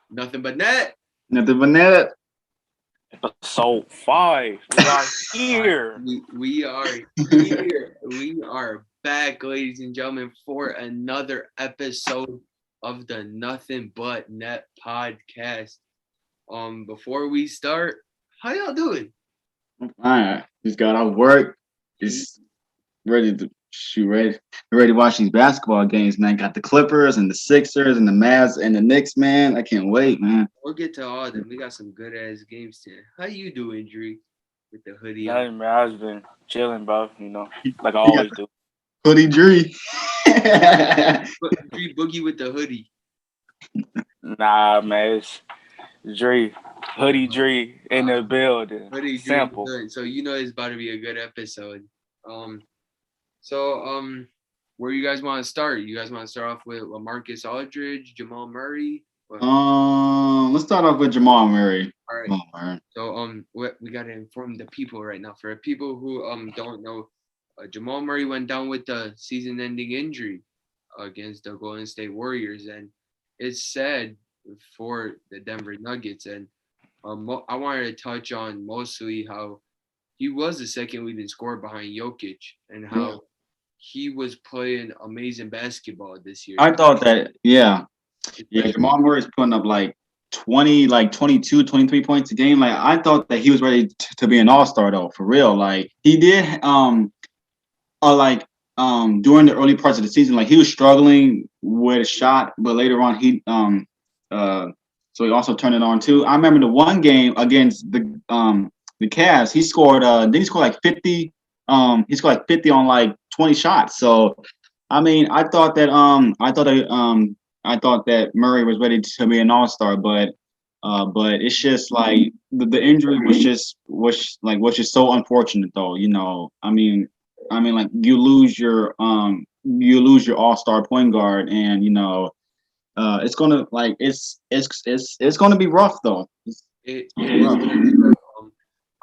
Nothing but net. Nothing but that. Episode 5. We are here. We are here. We are back, ladies and gentlemen, for another episode of the Nothing But Net podcast. Before we start, how y'all doing? I'm fine. Just got off work. Just ready to shoot. Ready to watch these basketball games, man. Got the Clippers and the Sixers and the Mavs and the Knicks, man. I can't wait, man. We'll get to all of them. We got some good ass games today. How you doing, Dree? With the hoodie on. Nothing, man. I've been chilling, bro. Like I You got always do. Hoodie Dree. Dree Boogie with the hoodie. Nah, man. It's Dre. Hoodie Dre in the building. Hoodie Dree. Simple. Good. So you know it's about to be a good episode. So where you guys want to start? You guys want to start off with LaMarcus Aldridge, Jamal Murray? Let's start off with Jamal Murray. All right. Oh, man. So we gotta inform the people right now. For people who don't know, Jamal Murray went down with the season-ending injury against the Golden State Warriors, and it's sad for the Denver Nuggets. And I wanted to touch on mostly how he was the second leading scorer behind Jokic, and how he was playing amazing basketball this year. I thought that, yeah, Jamal Murray's putting up like 20, like 22, 23 points a game. Like, I thought that he was ready to be an all-star, though, for real. Like, he did, during the early parts of the season, like, he was struggling with a shot, but later on, so he also turned it on, too. I remember the one game against the Cavs, he scored, he scored like 50, he scored like 50 on like 20 shots. So, I mean, I thought that Murray was ready to be an all-star, but it's just like the injury was just so unfortunate, though. You know, I mean, like you lose your all-star point guard, and you know, it's gonna be rough, though. It is gonna be rough.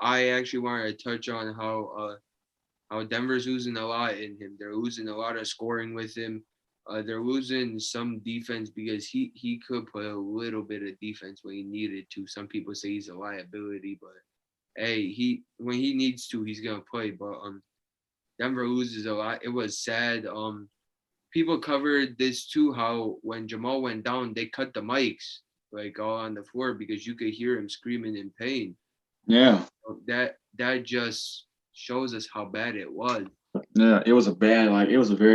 I actually wanted to touch on how Denver's losing a lot in him. They're losing a lot of scoring with him. They're losing some defense because he could play a little bit of defense when he needed to. Some people say he's a liability, but hey, when he needs to, he's gonna play. But Denver loses a lot. It was sad. People covered this too, how when Jamal went down, they cut the mics like all on the floor because you could hear him screaming in pain. Yeah. That just shows us how bad it was. Yeah, it was a very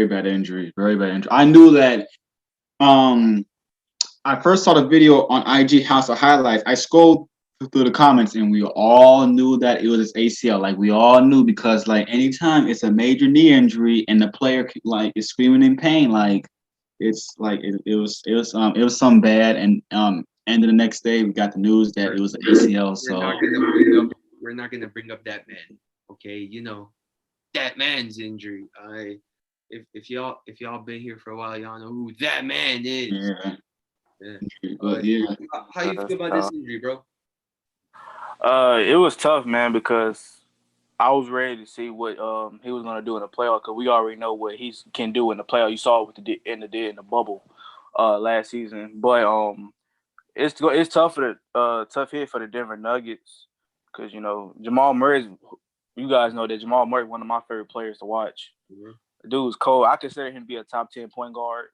bad injury. Very bad injury. I knew that I first saw the video on IG House of Highlights. I scrolled through the comments and we all knew that it was his ACL. Like we all knew, because like anytime it's a major knee injury and the player like is screaming in pain, like it's like it was something bad. And and the next day we got the news that it was an ACL. So we're not gonna bring up that man. Okay, you know that man's injury. If y'all been here for a while, y'all know who that man is. Yeah. How you feel about this injury, bro? It was tough, man, because I was ready to see what he was gonna do in the playoff, because we already know what he can do in the playoff. You saw what he did in the bubble last season, but it's tough tough hit for the Denver Nuggets, because you know Jamal Murray. You guys know that Jamal Murray, one of my favorite players to watch. Mm-hmm. The dude's cold. I consider him to be a top 10 point guard,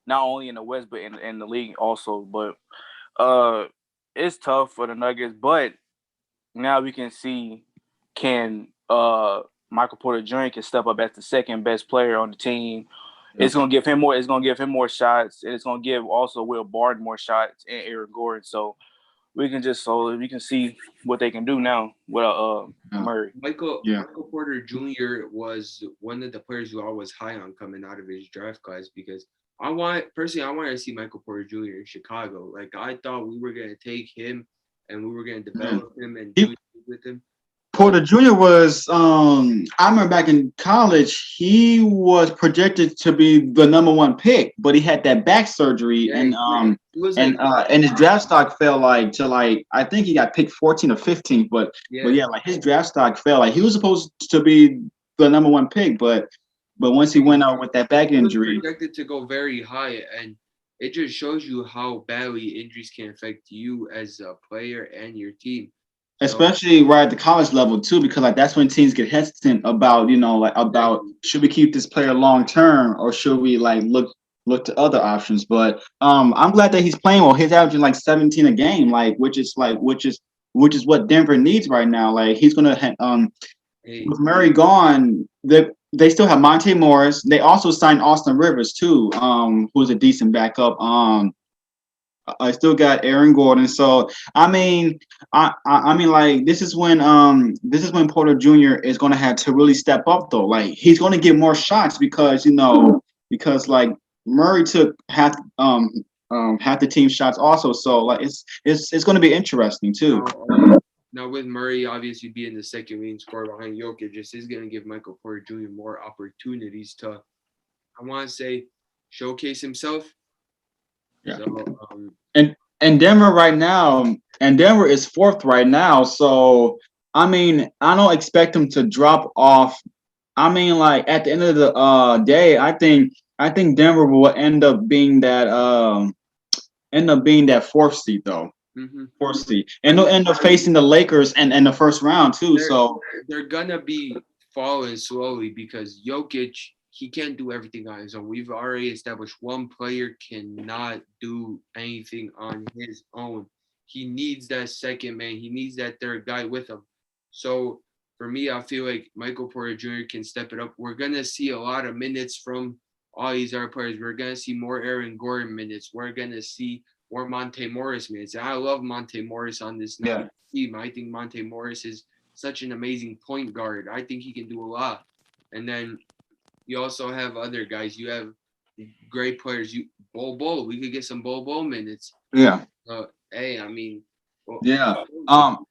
not only in the West but in the league also. But it's tough for the Nuggets. But now we can see, can Michael Porter Jr. can step up as the second best player on the team. Mm-hmm. It's gonna give him more. It's gonna give him more shots, and it's gonna give also Will Barton more shots and Aaron Gordon. So we can see what they can do now with Murray. Michael Porter Jr. was one of the players who I was high on coming out of his draft class, because I wanted to see Michael Porter Jr. in Chicago. Like I thought we were gonna take him and we were gonna develop him and do with him. Porter Jr. was, I remember back in college, he was projected to be the number one pick, but he had that back surgery, and his draft stock fell I think he got picked 14 or 15, but like his draft stock fell. Like he was supposed to be the number one pick, but once he went out with that back injury, he was projected to go very high, and it just shows you how badly injuries can affect you as a player and your team. So, especially right at the college level too, because like that's when teams get hesitant about about should we keep this player long term or should we like look to other options. But I'm glad that he's playing well. He's averaging like 17 a game, which is what Denver needs right now. Like he's gonna hey, with Murray gone, they still have Monte Morris. They also signed Austin Rivers too, who's a decent backup. I still got Aaron Gordon. So I mean like this is when Porter Jr. is gonna have to really step up though. Like he's gonna get more shots because because like Murray took half the team shots also. So like it's gonna be interesting too. now with Murray obviously being the second leading scorer behind Jokic, this is going to give Michael Porter Jr. more opportunities to, I want to say, showcase himself. Yeah. So, And Denver right now, and Denver is fourth right now. So I mean, I don't expect them to drop off. I mean, like at the end of the day, I think Denver will end up being that fourth seed though. Fourth seed. And they'll end up facing the Lakers and the first round too. So they're gonna be falling slowly because Jokic, he can't do everything on his own. We've already established one player cannot do anything on his own. He needs that second man. He needs that third guy with him. So for me, I feel like Michael Porter Jr. can step it up. We're gonna see a lot of minutes from all these other players. We're gonna see more Aaron Gordon minutes. We're gonna see more Monte Morris minutes. And I love Monte Morris on this team. I think Monte Morris is such an amazing point guard. I think he can do a lot. And then you also have other guys. You have great players. Bol. We could get some Bol minutes. yeah. Hey, I mean, well, Yeah.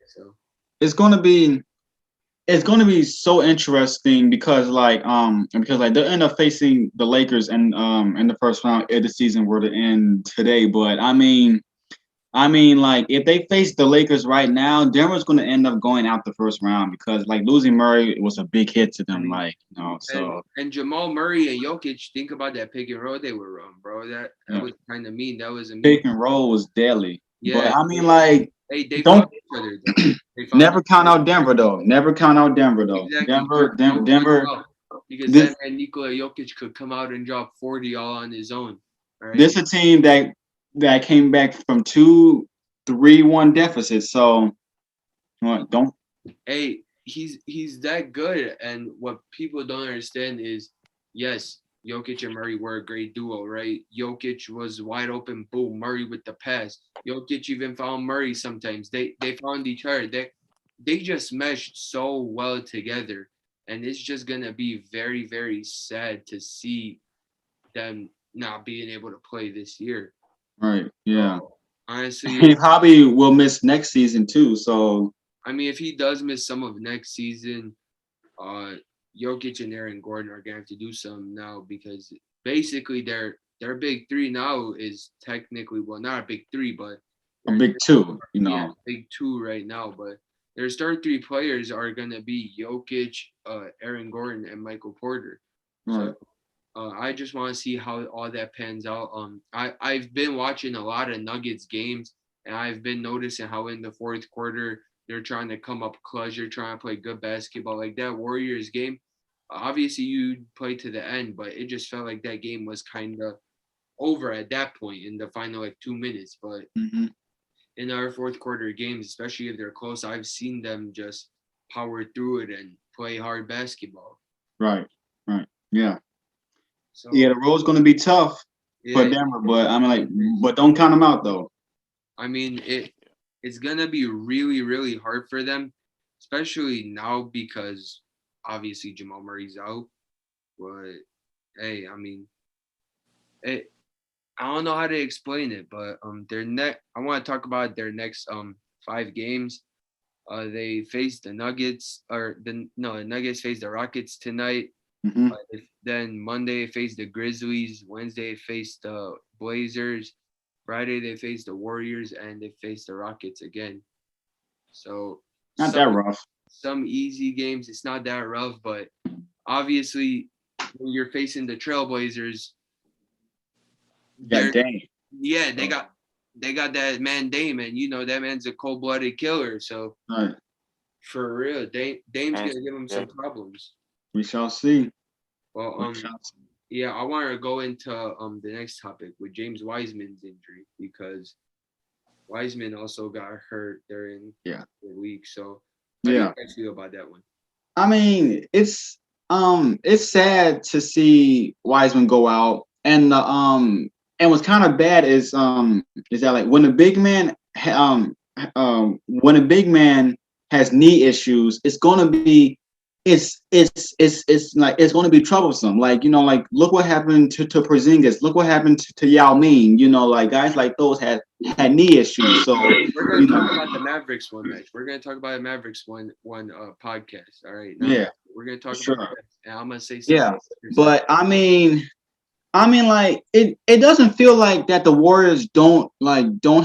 So It's gonna be so interesting because they'll end up facing the Lakers and in the first round if the season were to end today. But I mean like if they face the Lakers right now, Denver's gonna end up going out the first round because like losing Murray was a big hit to them. So and Jamal Murray and Jokic, think about that pick and roll they were run, bro. That was kind of mean. That was a mean pick and roll was deadly. Yeah. But I mean like they don't found each other though. never count out Denver though. Never count out Denver though. Exactly. Denver. Because then Nikola Jokic could come out and drop 40 all on his own. Right? This is a team that came back from 2-3-1 deficits. So don't. Hey, he's that good, and what people don't understand is, yes, Jokic and Murray were a great duo, right? Jokic was wide open, boom, Murray with the pass. Jokic even found Murray sometimes. They found each other. They just meshed so well together, and it's just gonna be very, very sad to see them not being able to play this year. Right. Yeah. Honestly, he probably will miss next season too. So I mean, if he does miss some of next season, Jokic and Aaron Gordon are gonna have to do something now because basically their big three now is technically, well, not a big three, but a big two. Yeah, big two right now. But their third three players are gonna be Jokic, Aaron Gordon, and Michael Porter. Right. So I just want to see how all that pans out. I've been watching a lot of Nuggets games, and I've been noticing how in the fourth quarter they're trying to come up clutch. They're trying to play good basketball. Like that Warriors game, obviously you play to the end, but it just felt like that game was kind of over at that point in the final like 2 minutes. But in our fourth quarter games, especially if they're close, I've seen them just power through it and play hard basketball. Right. Yeah. So Yeah, the road's going to be tough for Denver, but I mean, but don't count them out though. I mean, it's gonna be really, really hard for them, especially now because obviously Jamal Murray's out. But hey, I mean, I don't know how to explain it, but I want to talk about their next 5 games. They face the Nuggets, the Nuggets face the Rockets tonight. Then Monday face the Grizzlies. Wednesday face the Blazers. Friday they face the Warriors, and they face the Rockets again. So not that rough. Some easy games. It's not that rough, but obviously when you're facing the Trailblazers, yeah, dang. Yeah, they got that man Dame, and that man's a cold-blooded killer. So Right. for real, Dame's And gonna give him some problems. We shall see. Well, We shall see. yeah, I want to go into the next topic with James Wiseman's injury because Weisman also got hurt during the week. So how do you guys feel about that one? I mean, it's sad to see Wiseman go out, and and what's kind of bad is that like when a big man when a big man has knee issues, it's gonna be like it's gonna be troublesome. Like like look what happened to Porzingis, look what happened to Yao Ming. Like guys like those had knee issues. So we're gonna talk about the Mavericks one match. We're gonna talk about the Mavericks one podcast. All right. Now, we're gonna talk about that, and I'm gonna say something. Yeah, but I mean, like it doesn't feel like that the Warriors don't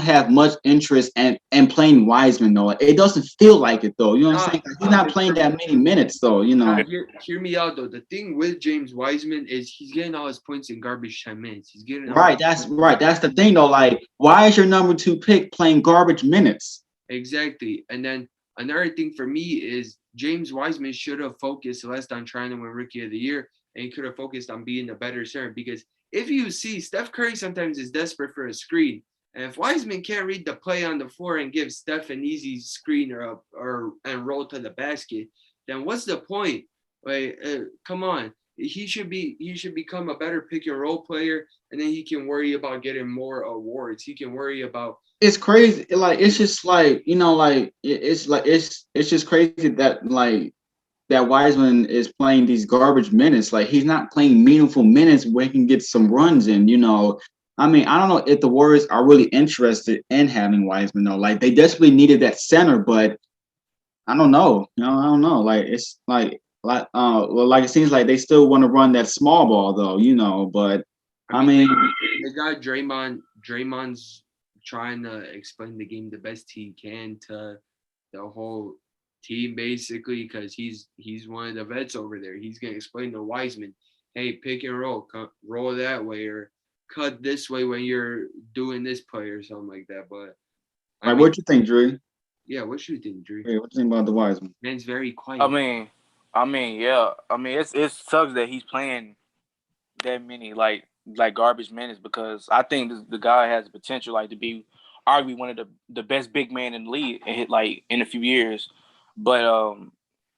have much interest in playing Wiseman though. It doesn't feel like it though. You know what I'm saying? He's not playing that many minutes though. Hear me out though. The thing with James Wiseman is he's getting all his points in garbage time minutes. He's getting right. That's right. That's the thing though. Like, why is your number 2 pick playing garbage minutes? Exactly. And then another thing for me is James Wiseman should have focused less on trying to win Rookie of the Year, and he could have focused on being a better center. Because if you see, Steph Curry sometimes is desperate for a screen, and if Wiseman can't read the play on the floor and give Steph an easy screen and roll to the basket, then what's the point? Like, come on. He should become a better pick and roll player, and then he can worry about getting more awards. He can worry about. It's crazy. Like it's just like it's just crazy that that Wiseman is playing these garbage minutes. Like he's not playing meaningful minutes where he can get some runs in. I mean, I don't know if the Warriors are really interested in having Wiseman though. Like they desperately needed that center, but I don't know. I don't know. Like it's like it seems like they still want to run that small ball though. But I mean the guy Draymond's trying to explain the game the best he can to the whole team basically because he's one of the vets over there. He's gonna explain to Wiseman, hey, pick and roll, roll that way or cut this way when you're doing this play or something like that. But what you think, Drew? Yeah, what you think, Drew? Hey, what you think about the Wiseman? Man's very quiet. I mean, yeah. I mean, it sucks that he's playing that many like garbage minutes because I think the guy has the potential to be arguably one of the best big man in the league in a few years. But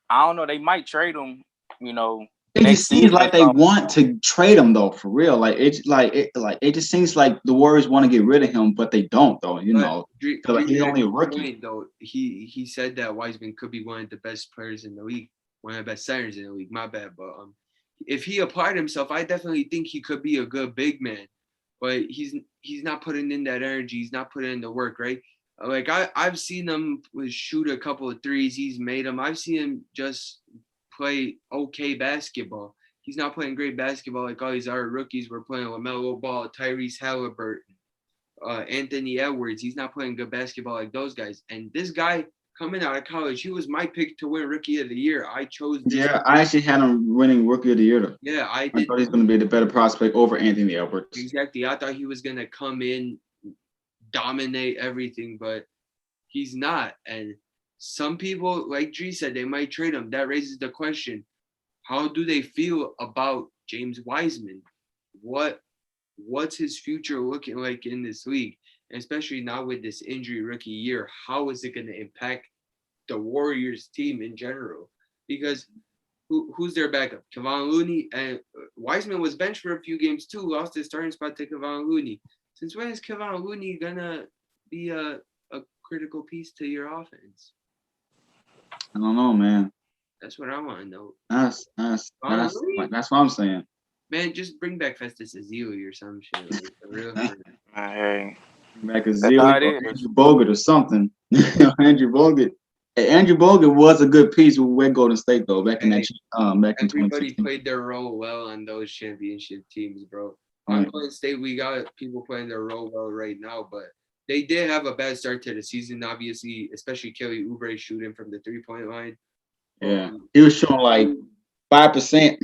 I don't know. They might trade him. It just seems like they want to trade him though, for real. Like it just seems like the Warriors want to get rid of him, but they don't though. Like he's only a rookie. Point, though, he said that Wiseman could be one of the best players in the league, one of the best centers in the league. My bad, but if he applied himself, I definitely think he could be a good big man. But he's not putting in that energy. He's not putting in the work, right? Like I've seen him shoot a couple of threes. He's made them. I've seen him just play okay basketball. He's not playing great basketball like all these other rookies. We're playing LaMelo Ball, Tyrese Halliburton, Anthony Edwards. He's not playing good basketball like those guys. And this guy coming out of college, he was my pick to win Rookie of the Year. I chose this. Yeah, I actually had him winning Rookie of the Year though. Yeah, I thought he's going to be the better prospect over Anthony Edwards. Exactly. I thought he was going to come in, dominate everything, but he's not. And some people, like G said, they might trade him. That raises the question, how do they feel about James Wiseman? What's his future looking like in this league? And especially now with this injury rookie year, how is it going to impact the Warriors team in general? Because who's their backup? Kevon Looney, and Wiseman was benched for a few games too, lost his starting spot to Kevon Looney. Since when is Kevon Looney going to be a critical piece to your offense? I don't know, man. That's what I want to know. That's what I'm saying. Man, just bring back Festus Ezeli or some shit. Like, for real. Hey. Bring back Ezeli or Andrew Bogut or something. Andrew Bogut. Hey, Andrew Bogut was a good piece with Golden State though. Back in everybody played their role well on those championship teams, bro. On Golden State, we got people playing their role well right now, but they did have a bad start to the season, obviously, especially Kelly Oubre shooting from the 3-point line. Yeah, he was showing like 5%.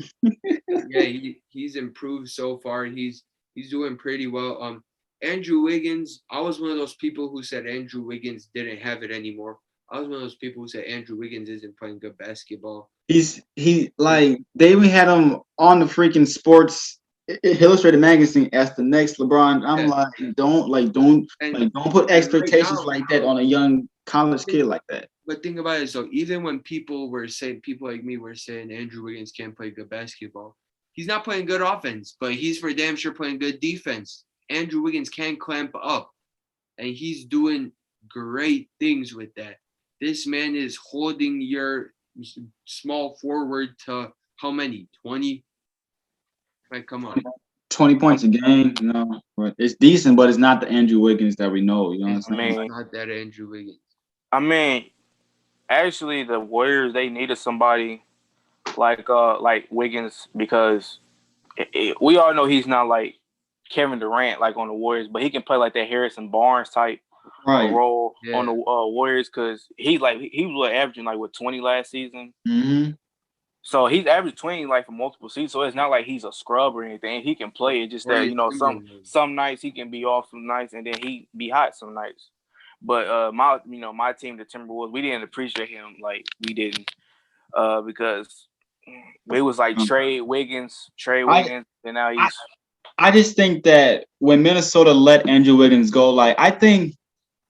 Yeah, he's improved so far, and he's doing pretty well. Andrew Wiggins, I was one of those people who said Andrew Wiggins didn't have it anymore. I was one of those people who said Andrew Wiggins isn't playing good basketball. He like they even had him on the freaking Sports Illustrated magazine as the next LeBron. I'm don't put expectations right now, like that on a young college kid like that. But think about it. So even when people like me were saying Andrew Wiggins can't play good basketball, he's not playing good offense, but he's for damn sure playing good defense. Andrew Wiggins can clamp up, and he's doing great things with that. This man is holding your small forward to how many? 20? Like, come on. 20 points a game, but it's decent, but it's not the Andrew Wiggins that we know. You know what I'm saying? It's not that Andrew Wiggins. I mean, actually, the Warriors, they needed somebody like Wiggins because we all know he's not like Kevin Durant like on the Warriors, but he can play like that Harrison Barnes type role on the Warriors because he was averaging like 20 last season. Mm-hmm. So he's averaged 20 like for multiple seasons. So it's not like he's a scrub or anything. He can play. It's just that some nights he can be off some nights and then he be hot some nights. But my team, the Timberwolves, we didn't appreciate him like we didn't because it was like Trey Wiggins, and now he's. I just think that when Minnesota let Andrew Wiggins go, like I think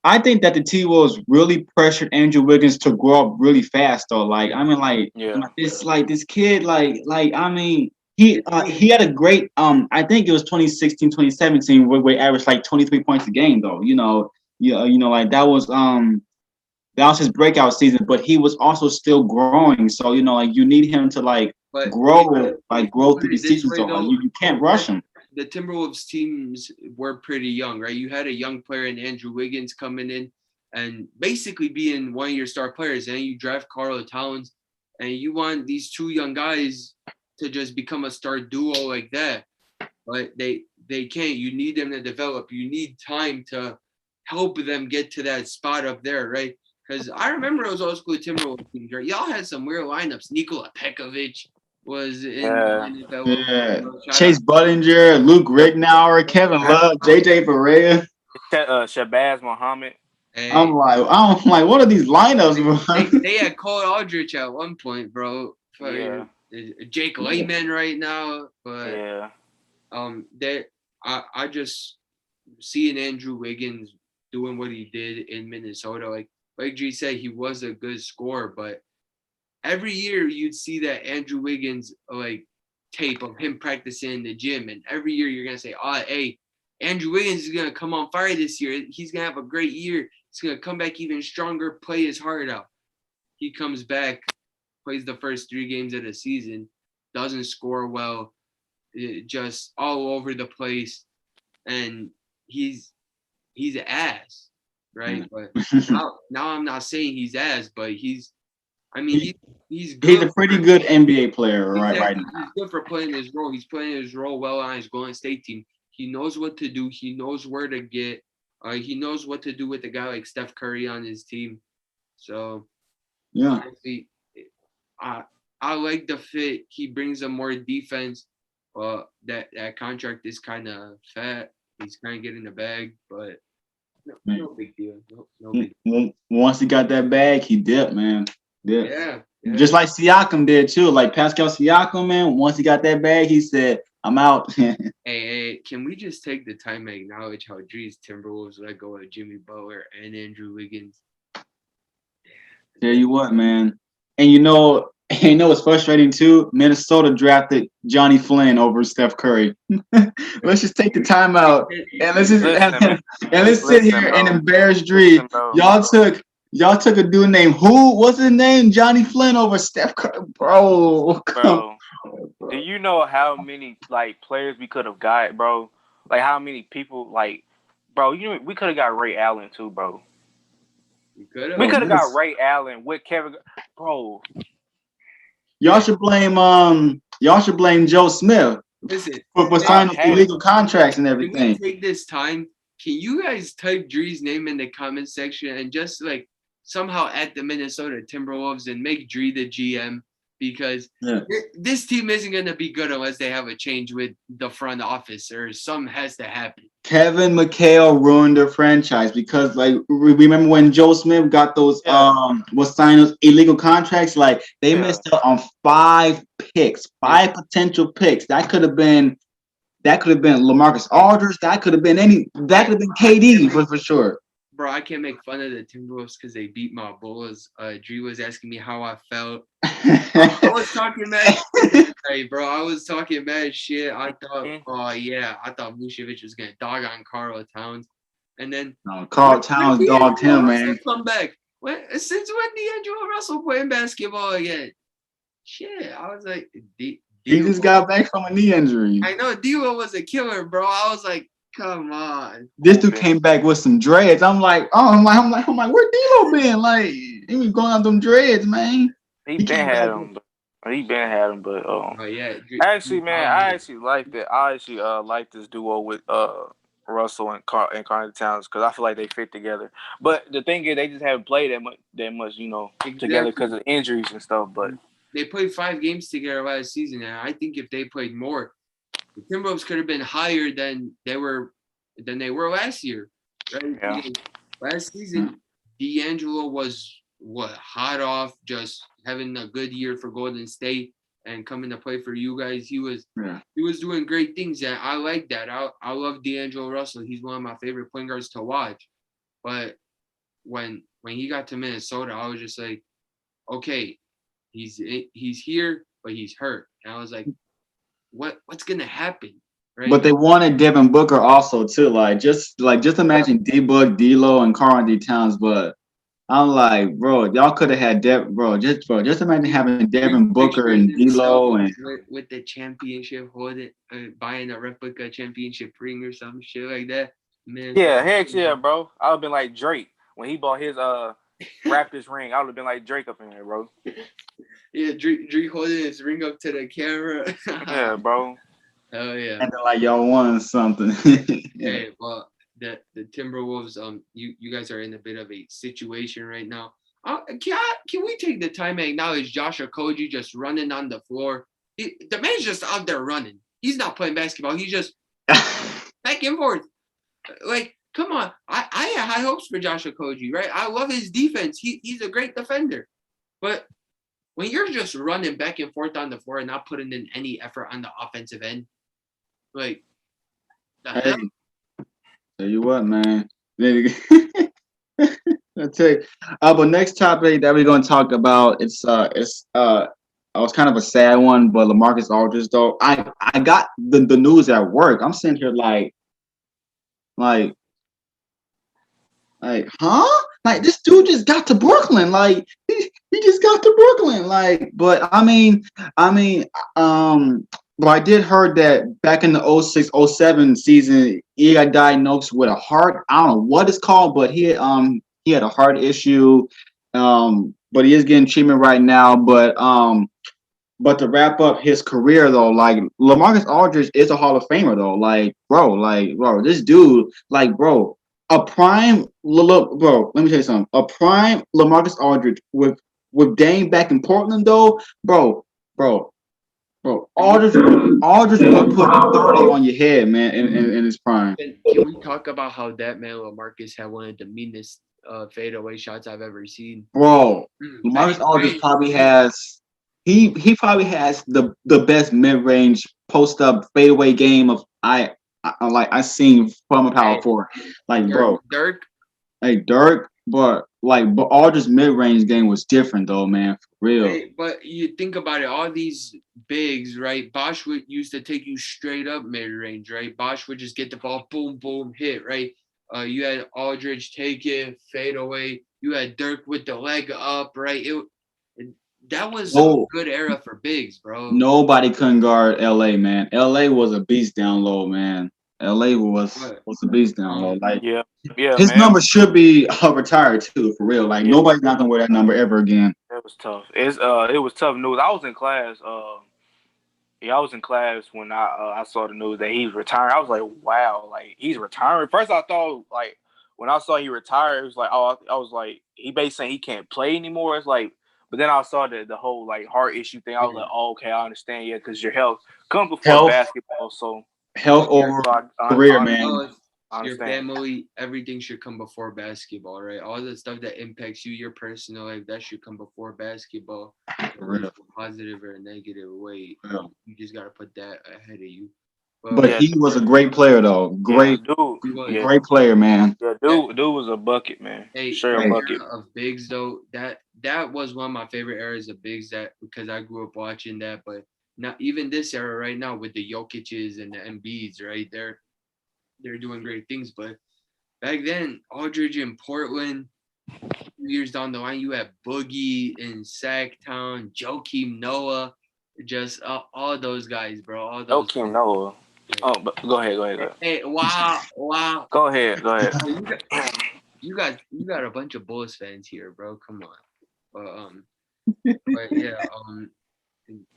that the T-Wolves really pressured Andrew Wiggins to grow up really fast though. Like I mean, this kid, I mean, he had a great I think it was 2016, 2017 where he averaged like 23 points a game though. Like that was his breakout season, but he was also still growing. So like you need him to grow through the season. So you can't rush him. The Timberwolves teams were pretty young, right? You had a young player in Andrew Wiggins coming in and basically being one of your star players, and you draft Karl Towns, and you want these two young guys to just become a star duo like that, but they can't. You need them to develop. You need time to help them get to that spot up there, right? Because I remember those old school Timberwolves teams, right? Y'all had some weird lineups. Nikola Pekovic was in the NFL. Yeah. Chase Budinger, Luke Rignauer, Kevin Love, JJ Barea, Shabazz Muhammad. I'm like, what are these lineups, bro? They had Cole Aldridge at one point, bro. Yeah. Jake Layman right now, but I just seeing Andrew Wiggins doing what he did in Minnesota, like G said, he was a good scorer, but every year you'd see that Andrew Wiggins tape of him practicing in the gym, and every year you're gonna say, hey, Andrew Wiggins is gonna come on fire this year. He's gonna have a great year. He's gonna come back even stronger, play his heart out. He comes back, plays the first 3 games of the season, doesn't score well, just all over the place, and he's ass, right? But now I'm not saying he's ass, but he's good. He's a pretty good NBA player right now. He's good for playing his role. He's playing his role well on his Golden State team. He knows what to do. He knows where to get. He knows what to do with a guy like Steph Curry on his team. So, honestly, I like the fit. He brings a more defense. That contract is kind of fat. He's kind of getting the bag, but no big deal. No big deal. Once he got that bag, he dipped, man. Yeah. Just like Siakam did too. Like Pascal Siakam, man. Once he got that bag, he said, "I'm out." Hey, can we just take the time to acknowledge how Dre's Timberwolves let go of Jimmy Butler and Andrew Wiggins? Tell you what, man. And you know what's frustrating too? Minnesota drafted Johnny Flynn over Steph Curry. Let's just take the time out and let's sit here and embarrass Dre. Y'all took a dude named what's his name? Johnny Flynn over Steph Curry, bro. Do you know how many players we could have got, bro? Like how many people, bro? We could have got Ray Allen too, bro. We could have got Ray Allen with Kevin, bro. Y'all should blame Joe Smith for signing illegal contracts and everything. Can we take this time? Can you guys type Dre's name in the comment section and just somehow at the Minnesota Timberwolves and make Dre the GM because this team isn't going to be good unless they have a change with the front office or something has to happen. Kevin McHale ruined their franchise because, like, remember when Joe Smith got those was signing those illegal contracts? Like, they missed out on 5 picks, 5 potential picks. That could have been LaMarcus Aldridge. That could have been KD for sure. Bro, I can't make fun of the Timberwolves because they beat my Bulls. Dree was asking me how I felt. I was talking mad shit. Hey, bro, I was talking mad shit. I thought, I thought Vucevic was gonna dog on Karl Towns, and then Karl Towns dogged him, man. Come back. Since when D'Angelo Russell playing basketball again? Shit, I was like, he just got back from a knee injury. I know D'Lo was a killer, bro. I was like, come on. This dude came back with some dreads. I'm like, where D'Lo been? Like, he was going on them dreads, man. He been had him, but actually, man, I actually like that. I actually like this duo with Russell and Karl Towns because I feel like they fit together. But the thing is, they just haven't played that much, together because of injuries and stuff. But they played 5 games together last season, and I think if they played more, the Timberwolves could have been higher than they were last year, right? Yeah. Last season, D'Angelo was hot off, just having a good year for Golden State and coming to play for you guys. He was doing great things, and I like that. I love D'Angelo Russell. He's one of my favorite point guards to watch. But when he got to Minnesota, I was just like, okay, he's here, but he's hurt. And I was like, what's gonna happen? Right? But they wanted Devin Booker also too. Just imagine D-Book, D'Lo, and Karl Towns. But I'm like, bro, y'all could have had just imagine having Devin Booker and D'Lo and with the championship holding, buying a replica championship ring or some shit like that. Man, heck yeah, bro. I would have been like Drake when he bought his Raptors ring. I would have been like Drake up in there, bro. Yeah, Drake holding his ring up to the camera. Yeah, bro. Oh yeah. And like y'all won something. Hey, well, the Timberwolves, you guys are in a bit of a situation right now. Can we take the time and acknowledge Josh Okogie just running on the floor? The man's just out there running. He's not playing basketball. He's just back and forth. Like, come on. I had high hopes for Josh Okogie, right? I love his defense. He's a great defender. But when you're just running back and forth on the floor and not putting in any effort on the offensive end, like, tell you what, man. I'll tell you. But next topic that we're gonna talk about, it's was kind of a sad one, but LaMarcus Aldridge though. I got the news at work. I'm sitting here like, huh? Like, this dude just got to Brooklyn. Like, he just got to Brooklyn. Like, but but I did heard that back in the 06-07 season, he got diagnosed with a heart. I don't know what it's called, but he had a heart issue. But he is getting treatment right now. But to wrap up his career though, like, LaMarcus Aldridge is a Hall of Famer though. Like, bro, this dude, like, bro, a prime look, bro. Let me tell you something. A prime LaMarcus Aldridge with Dame back in Portland though, bro. Aldridge will put 30 on your head, man, in his prime. Can we talk about how that man LaMarcus had one of the meanest fadeaway shots I've ever seen? Bro, LaMarcus Aldridge probably has he probably has the best mid-range post-up fadeaway game of I seen from a power forward. Like, Dirk. Like Dirk, but Aldridge's mid-range game was different though, man. For real. Hey, but you think about it, all these bigs, right? Bosh would used to take you straight up mid-range, right? Bosh would just get the ball, boom, boom, hit, right? You had Aldridge take it, fade away. You had Dirk with the leg up, right? That was a good era for bigs, bro. Nobody couldn't guard LA, man. LA was a beast down low, man. LA was a beast down low. Like, yeah, his number should be retired too, for real. Like, nobody's not gonna wear that number ever again. That was tough. It was tough news. I was in class. I was in class when I saw the news that he's retiring. I was like, wow, like, he's retiring. First, I thought, like, when I saw he retired, it was like, I was like, he basically saying he can't play anymore. It's like, But then I saw the whole like heart issue thing. I was like, oh, okay, I understand. Yeah, because your health comes before Health, basketball. So health over career, man. I Your understand. family, everything should come before basketball, right? All the stuff that impacts you, your personal life, that should come before basketball. For real. Positive or negative way. Yeah. You just gotta put that ahead of you. But Yeah, he was a great player, though. yeah, Great, dude. Yeah, great player, man. yeah, dude was a bucket, man. Hey, Straight up that Hey, bucket. era of bigs though, that was one of my favorite eras of bigs that because I grew up watching that, but not even this era right now with the Jokic's and the Embiids, right? They're doing great things, but back then, Aldridge in Portland, 2 years down the line, you had Boogie in Sacktown, Joakim Noah, just all those guys, bro. All No those. Kim Noah. Oh, but go ahead. Hey, wow. Go ahead. You got a bunch of Bulls fans here, bro. Come on. But yeah,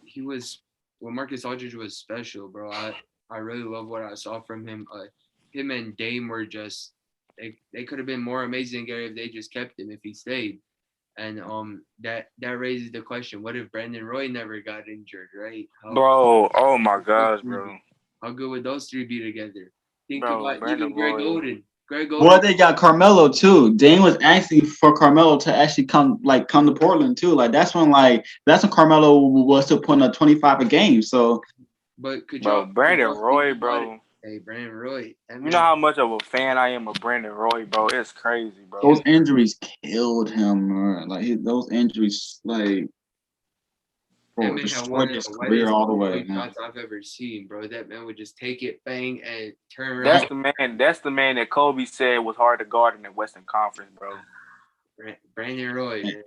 he was when Marcus Aldridge was special, bro. I really love what I saw from him. Him and Dame were just they could have been more amazing, Gary, if they just kept him if he stayed. And that raises the question: what if Brandon Roy never got injured, right? Bro, oh my gosh, bro. How good would those three be together? Think Bro, about Brandon even Greg Roy. Oden. well, they got Carmelo too. Dame was asking for Carmelo to actually come to Portland too. That's when Carmelo was still putting up 25 a game. So, But Bro, Brandon Roy, bro. Hey, Brandon Roy. You know how much of a fan I am of Brandon Roy, bro. It's crazy, bro. those injuries killed him. Those injuries, bro, destroyed his career all the way. Shots I've ever seen, bro. That man would just take it, bang, and turn around. That's the man that Kobe said was hard to guard in the Western Conference, bro. Brandon Roy, man.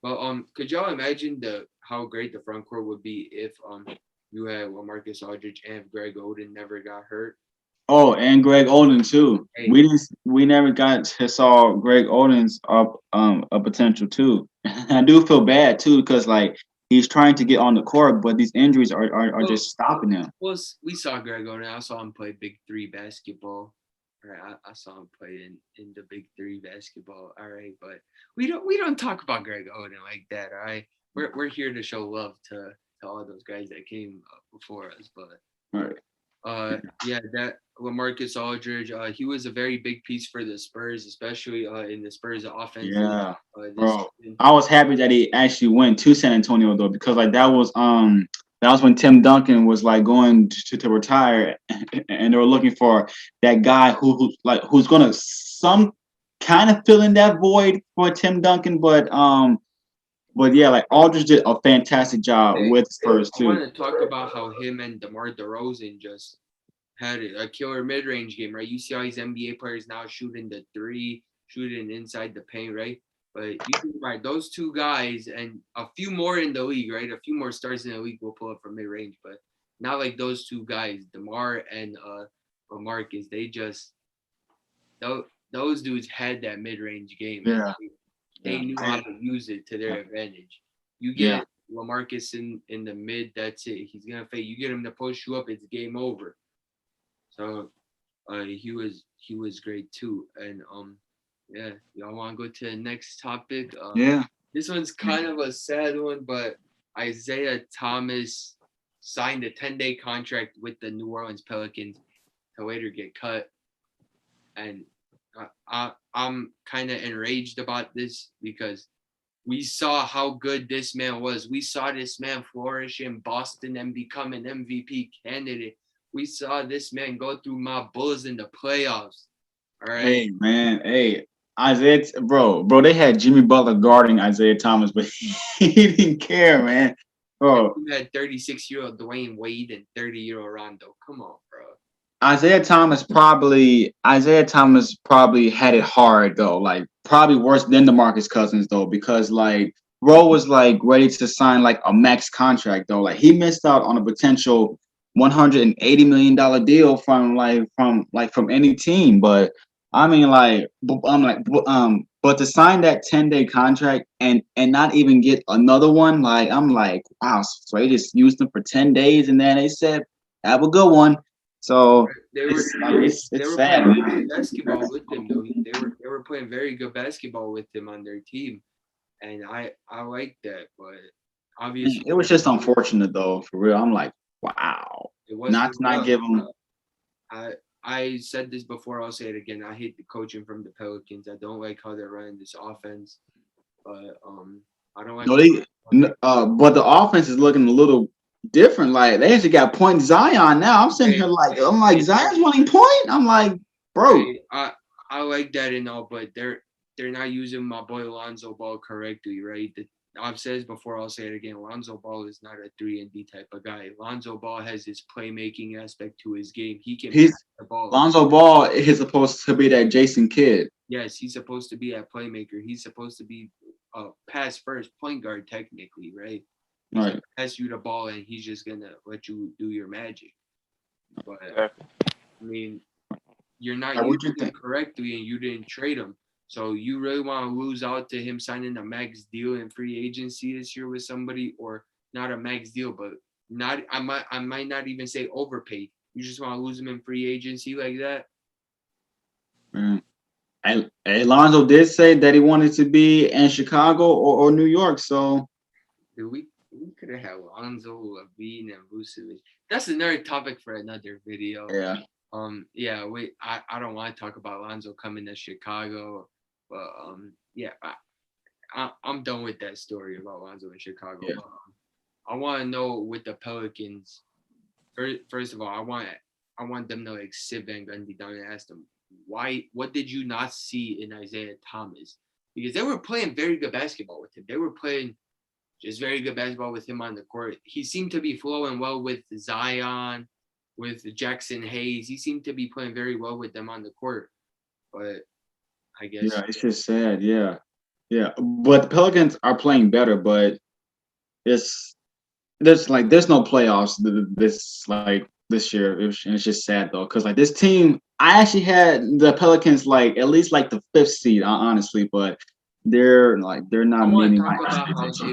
Well, could y'all imagine how great the front court would be if you had Marcus Aldridge and Greg Oden never got hurt? Oh, and Greg Oden too. Hey. We never got to saw Greg Oden's a potential too. I do feel bad too because he's trying to get on the court, but these injuries are just stopping him. Well, we saw Greg Oden. I saw him play Big Three basketball. All right, I saw him play in the Big Three basketball. All right, but we don't talk about Greg Oden like that. All right, we're here to show love to all those guys that came before us. But yeah, that LaMarcus Aldridge, he was a very big piece for the Spurs, especially in the Spurs offense. Yeah, bro. I was happy that he actually went to San Antonio though, because that was when Tim Duncan was going to retire, and they were looking for that guy who's gonna some kind of fill in that void for Tim Duncan, but yeah, Aldridge did a fantastic job with Spurs too. I want to talk about how him and DeMar DeRozan just had a killer mid-range game, right? You see all these NBA players now shooting the three, shooting inside the paint, right? But you think about those two guys and a few more in the league, right? A few more stars in the league will pull up from mid-range, but not like those two guys, DeMar and Marcus. They just those dudes had that mid-range game. Yeah. They knew how to use it to their advantage. You get LaMarcus in the mid, that's it. He's gonna fade. You get him to push you up, it's game over. So he was great too. And yeah, y'all want to go to the next topic? This one's kind of a sad one, but Isaiah Thomas signed a 10-day contract with the New Orleans Pelicans to later get cut. And I'm kind of enraged about this because we saw how good this man was. We saw this man flourish in Boston and become an MVP candidate. We saw this man go through my Bulls in the playoffs. All right. Hey, man. Hey, Isaiah, bro, they had Jimmy Butler guarding Isaiah Thomas, but he didn't care, man. Bro, you had 36-year-old Dwayne Wade and 30-year-old Rondo. Come on, bro. Isaiah Thomas probably had it hard though, probably worse than DeMarcus Cousins though, because bro was ready to sign a max contract though. He missed out on a potential $180 million deal from any team. But I mean but to sign that 10-day contract and not even get another one, I'm wow, so they just used them for 10 days and then they said have a good one. So it's sad. Basketball with him though. They were playing very good basketball with him on their team, and I like that, but obviously It was just unfortunate though, for real. I'm like, wow. it Not wasn't to not enough. give them. I said this before. I'll say it again. I hate the coaching from the Pelicans. I don't like how they're running this offense, but I don't like. No, but the offense is looking a little different. Like they actually got point Zion now. I'm sitting here like, I'm like Zion's running point. I'm like, bro. I like that and all, but they're not using my boy Lonzo Ball correctly, right? I've said it before, I'll say it again. Lonzo Ball is not a 3-and-D type of guy. Lonzo Ball has this playmaking aspect to his game. He can pass the ball. Lonzo Ball is supposed to be that Jason Kidd. Yes, he's supposed to be a playmaker. He's supposed to be a pass first point guard technically, right? He's gonna pass you the ball and he's just gonna let you do your magic. But I mean, you're not using him correctly and you didn't trade him. So you really want to lose out to him signing a max deal in free agency this year with somebody, or not a max deal, but not I might not even say overpaid. You just want to lose him in free agency like that? And Lonzo did say that he wanted to be in Chicago or New York. So dude, we could have had Lonzo, Levine, and Vucevic. That's another topic for another video. Yeah. I don't want to talk about Lonzo coming to Chicago, but I'm done with that story about Lonzo in Chicago. Yeah. I want to know with the Pelicans. First of all, I want them to like sit Van Gundy down and ask them what did you not see in Isaiah Thomas, because they were playing very good basketball with him. They were playing just very good basketball with him on the court. He seemed to be flowing well with Zion, with Jackson Hayes. He seemed to be playing very well with them on the court. But I guess. Yeah, it's just sad. Yeah. Yeah. But the Pelicans are playing better, but there's no playoffs this year. It's just sad though, because like this team, I actually had the Pelicans like at least like the 5th seed, honestly, but they're not meeting my expectations.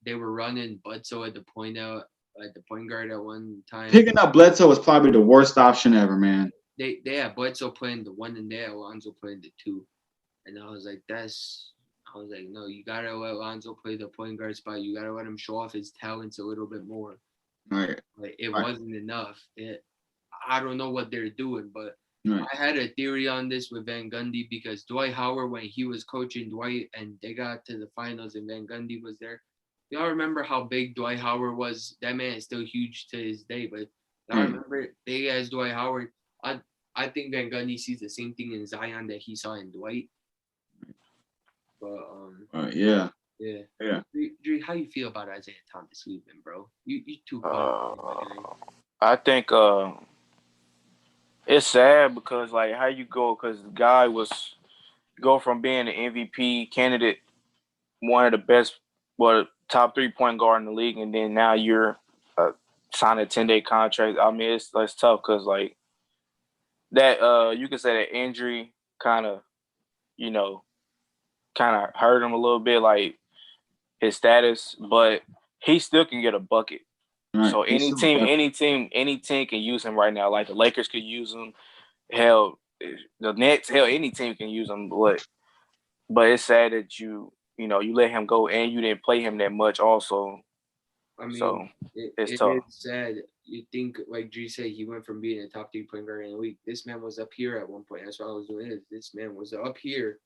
They were running Bledsoe at the point guard at one time. Picking up Bledsoe was probably the worst option ever, man. They had Bledsoe playing the 1 and they had Alonzo playing the 2, and I was like, no, you gotta let Alonzo play the point guard spot. You gotta let him show off his talents a little bit more. Right. Like it wasn't enough. I don't know what they're doing, but I had a theory on this with Van Gundy, because Dwight Howard, when he was coaching Dwight and they got to the finals and Van Gundy was there, y'all remember how big Dwight Howard was? That man is still huge to this day, but y'all remember big as Dwight Howard. I think Van Gundy sees the same thing in Zion that he saw in Dwight. But yeah. Drew, how you feel about Isaiah Thomas leaving, bro? You too. I think it's sad because like how you go, because the guy go from being an MVP candidate, one of the best, top 3 point guard in the league, and then now you're signing a 10-day contract. I mean, it's tough because like that you could say that injury kind of hurt him a little bit, like his status, but he still can get a bucket. Right. So any team can use him right now. Like the Lakers could use him. Hell, the Nets, any team can use him. But it's sad that you let him go and you didn't play him that much also. I mean, it's tough. It's sad. You think, like G said, he went from being a top 3 point guard in the league. This man was up here at one point. That's what I was doing. This man was up here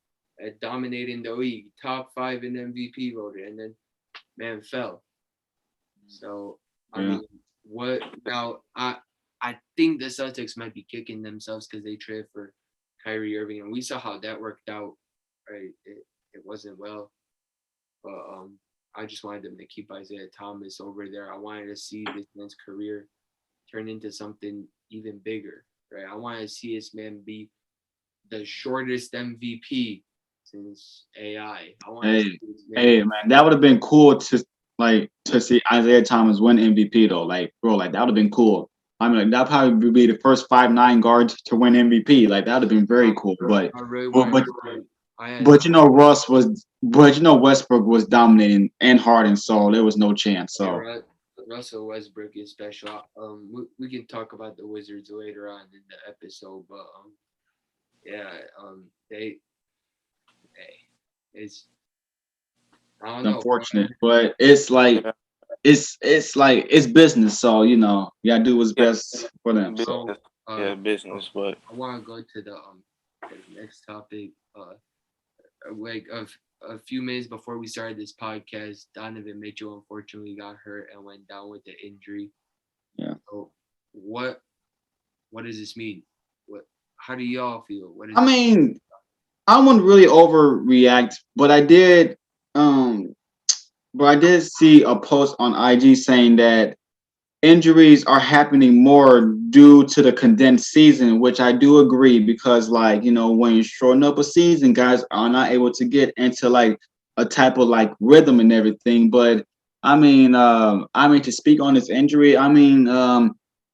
at dominating the league, top 5 in MVP voter, and then man fell. So I mean, what now? I think the Celtics might be kicking themselves because they traded for Kyrie Irving, and we saw how that worked out. Right, it wasn't well, but I just wanted them to keep Isaiah Thomas over there. I wanted to see this man's career turn into something even bigger. Right, I wanted to see this man be the shortest MVP since AI. Man, that would have been cool to see Isaiah Thomas win MVP though. Like, bro, like that would have been cool. I mean, like, that probably would be the first 5'9" guards to win MVP. Like that would have been very cool. But Westbrook was dominating and Harden, so there was no chance. So Russell Westbrook is special. We can talk about the Wizards later on in the episode, but I don't know. unfortunate, but it's like Yeah, it's business, so you gotta do what's yeah, best for them. So So, business, uh, yeah, business. But I want to go to the next topic. Like a few minutes before we started this podcast, Donovan Mitchell unfortunately got hurt and went down with the injury. yeah, So, what does this mean? What? How do y'all feel? What is? I mean, I wouldn't really overreact, but um, I did see a post on IG saying that injuries are happening more due to the condensed season, which I do agree because, like, when you shorten up a season, guys are not able to get into like a type of like rhythm and everything. But I mean, to speak on this injury,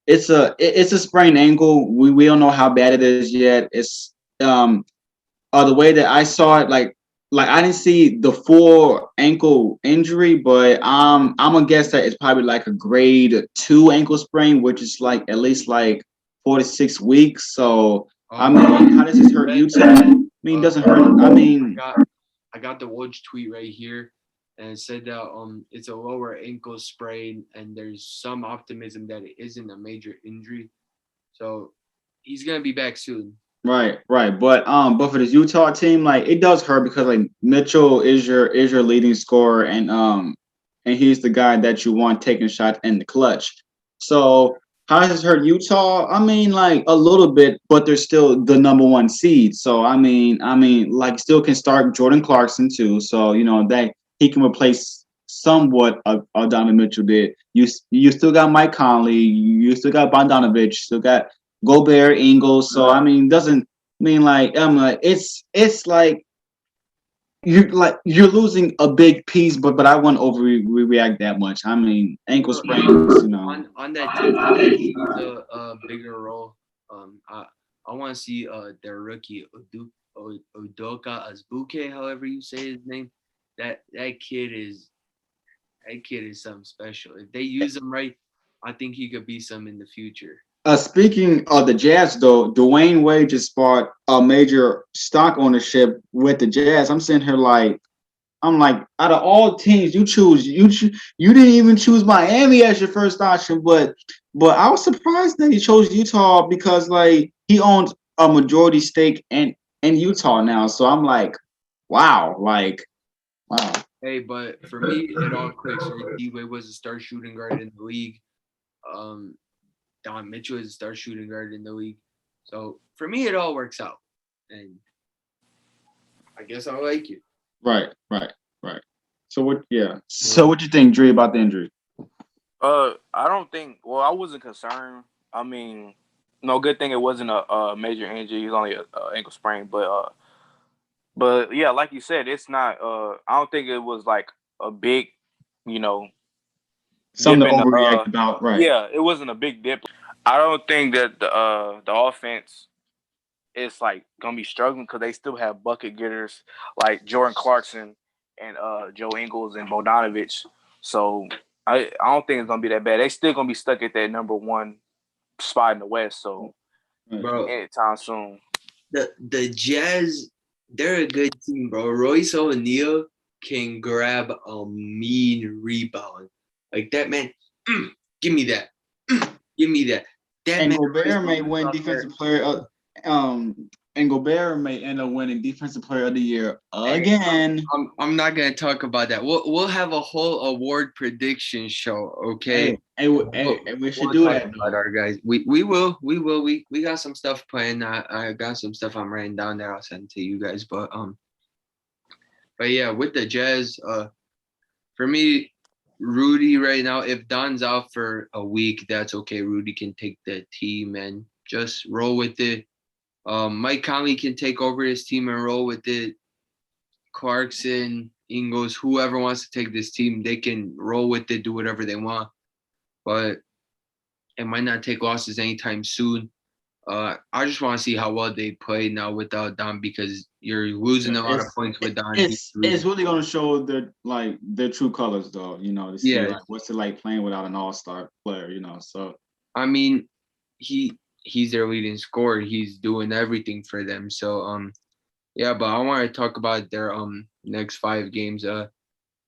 it's a sprained ankle. We don't know how bad it is yet. It's um the way that I saw it, like I didn't see the full ankle injury, but I'm gonna guess that it's probably like a grade 2 ankle sprain, which is like at least like 4 to 6 weeks. So I mean, how does this hurt you? I mean, it doesn't hurt. I mean, I got the Woj tweet right here, and it said that it's a lower ankle sprain, and there's some optimism that it isn't a major injury. So he's gonna be back soon. right. But for this Utah team, like it does hurt because like Mitchell is your leading scorer, and he's the guy that you want taking shots in the clutch. So how does this hurt Utah? I mean, like a little bit, but they're still the number one seed. So like still can start Jordan Clarkson too. So that he can replace somewhat of Donovan Mitchell did. You still got Mike Conley, you still got Bogdanovich, still got Gobert, Ingles. So I mean, doesn't mean like it's you're losing a big piece, but I wouldn't overreact that much. I mean, ankle sprains. On that team that needs a bigger role. I want to see their rookie Udoka Azubuike, however you say his name. That kid is something special. If they use him right, I think he could be some in the future. Speaking of the Jazz, though, Dwayne Wade just bought a major stock ownership with the Jazz. I'm like, out of all teams you didn't even choose Miami as your first option, but I was surprised that he chose Utah because like he owns a majority stake in Utah now. So I'm like, wow, wow. Hey, but for me, it all clicks. Right? D-Wade was a star shooting guard in the league. Um, Don Mitchell is a star shooting guard in the league. So for me, it all works out, and I guess I like it. Right. So what? Yeah. So what you think, Dre, about the injury? I don't think. Well, I wasn't concerned. I mean, no, good thing it wasn't a major injury. It was only a ankle sprain. But yeah, like you said, it's not. I don't think it was like a big, you know, dip Something to in the. overreact about, right? Yeah, it wasn't a big dip. I don't think that the offense is like gonna be struggling because they still have bucket getters like Jordan Clarkson and Joe Ingles and Bogdanovich. So I don't think it's gonna be that bad. They still gonna be stuck at that number one spot in the West. So Right. Bro, anytime soon. the Jazz, they're a good team, bro. Royce O'Neal can grab a mean rebound. Like that man, give me that. Give me that. That And man Gobert may win out there. defensive player of and Gobert may end up winning defensive player of the year Hey, again. I'm not gonna talk about that. We'll have a whole award prediction show, okay? We should We'll do talk that about though. our guys. We got some stuff planned. I got some stuff I'm writing down there. I'll send to you guys. But yeah, with the Jazz, for me, Rudy right now, if Don's out for a week, that's okay. Rudy can take the team and just roll with it. Mike Conley can take over his team and roll with it. Clarkson, Ingles, whoever wants to take this team, they can roll with it, do whatever they want. But it might not take losses anytime soon. I just want to see how well they play now without Don because you're losing a lot of points with Don. It's really gonna show their true colors though. To see Yeah, like what's it like playing without an all-star player. So I mean, he's their leading scorer. He's doing everything for them. So yeah, but I want to talk about their next 5 games.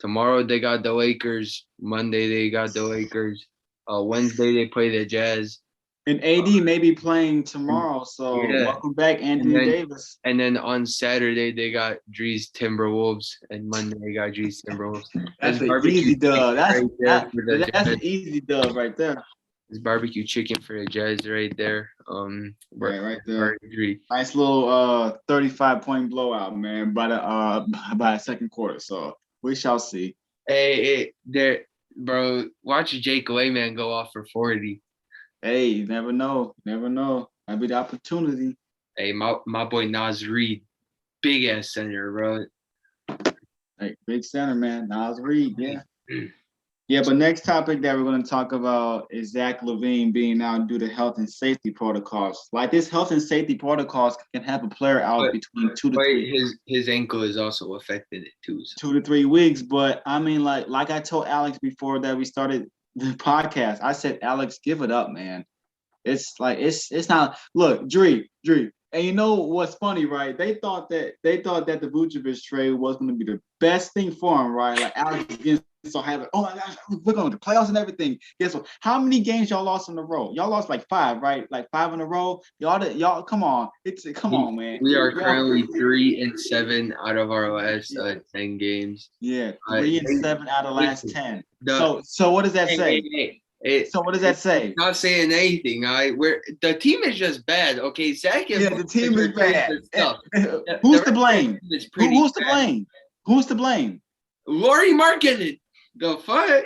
Tomorrow they got the Lakers. Monday they got the Lakers. Wednesday they play the Jazz. And AD may be playing tomorrow, so Yeah. welcome back, Anthony Davis. And then on Saturday they got Drees Timberwolves, and Monday they got Drees Timberwolves. That's an easy dub. That's an easy dub right there. It's barbecue chicken for the Jazz right there. Right there. Nice little 35-point blowout, man, by the second quarter. So we shall see. Hey, there, bro. Watch Jake Layman go off for 40. Hey, you never know. Might be the opportunity. Hey, my boy Nas Reed, big ass center, bro. Hey, big center, man. Nas Reed, yeah. Yeah, but next topic that we're going to talk about is Zach LaVine being out due to health and safety protocols. Like, this health and safety protocols can have a player out between 2 to 3. His ankle is also affected it too. So. 2 to 3 weeks, but I mean, like I told Alex before that we started the podcast, I said, Alex, give it up, man. It's like it's not. Look, Dree, and you know what's funny, right? They thought that the Vucevic trade was going to be the best thing for him, right? Like Alex against so happy. Oh my gosh, we're going to the playoffs and everything. Guess what? How many games y'all lost in a row? Y'all lost like 5, right? Like 5 in a row. Y'all, come on. Come on, man. We are currently 3-7 out of our last 10 games. Yeah, 3-7 out of last 10. So what does that say? So what does that say? Not saying anything. The team is just bad. Okay, Zach. The team is bad. Who's to blame? Who's to blame? Who's to blame? Lauri Markkanen. The fuck?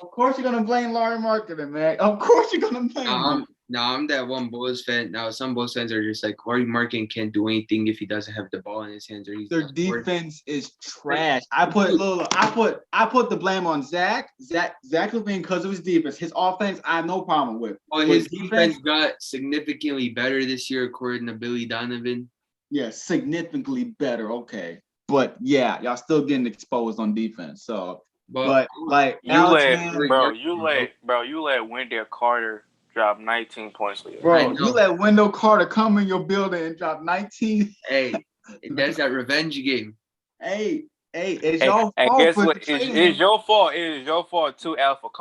Of course you're gonna blame Lauri Markkanen, man. Of course you're gonna blame him. I'm that one Bulls fan. Now some Bulls fans are just like Lauri Markkanen can't do anything if he doesn't have the ball in his hands. Their defense is trash. I put the blame on Zach LaVine because of his defense. His offense, I have no problem with. Oh, his defense got significantly better this year, according to Billy Donovan. Yeah, significantly better. Okay, but yeah, y'all still getting exposed on defense. So, but like you let Wendell Carter drop 19 points. Bro, you let Wendell Carter come in your building and drop 19. Hey, that's that revenge game. Hey, it's your fault. Guess what? It's your fault. It is your fault too, Al, for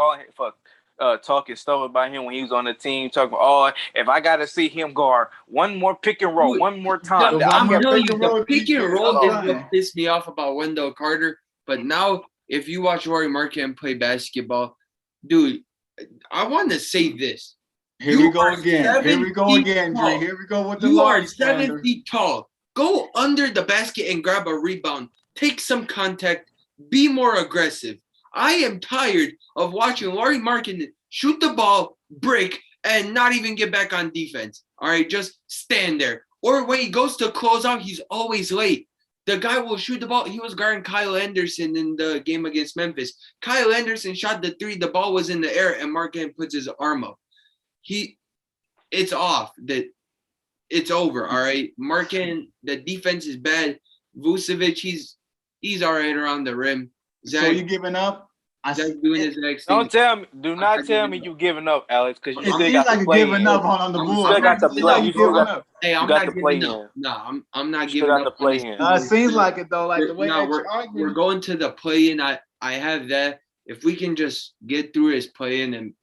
talking stuff about him when he was on the team. Talking about, if I got to see him guard one more pick and roll, one more time. I'm telling you, the pick and roll is what pissed me off about Wendell Carter. But now, if you watch Lauri Markkanen play basketball, dude, I want to say this. Here we go again, Dre. Here we go with the You are 7 feet tall. Go under the basket and grab a rebound. Take some contact. Be more aggressive. I am tired of watching Lauri Markkanen shoot the ball, break, and not even get back on defense. All right, just stand there. Or when he goes to close out, he's always late. The guy will shoot the ball. He was guarding Kyle Anderson in the game against Memphis. Kyle Anderson shot the 3. The ball was in the air, and Markkanen puts his arm up. It's off. That it's over. All right, Markkanen, the defense is bad. Vucevic, he's all right around the rim. Zach, so you giving up? Zach doing his next thing. Do not tell me you giving up, Alex, because you still got to play. Giving up on the Bulls. You got to play. You Hey, I'm not giving up. No, I'm not giving up. It seems like it though. Like the way we're going to the play-in. I have that. If we can just get through his play-in and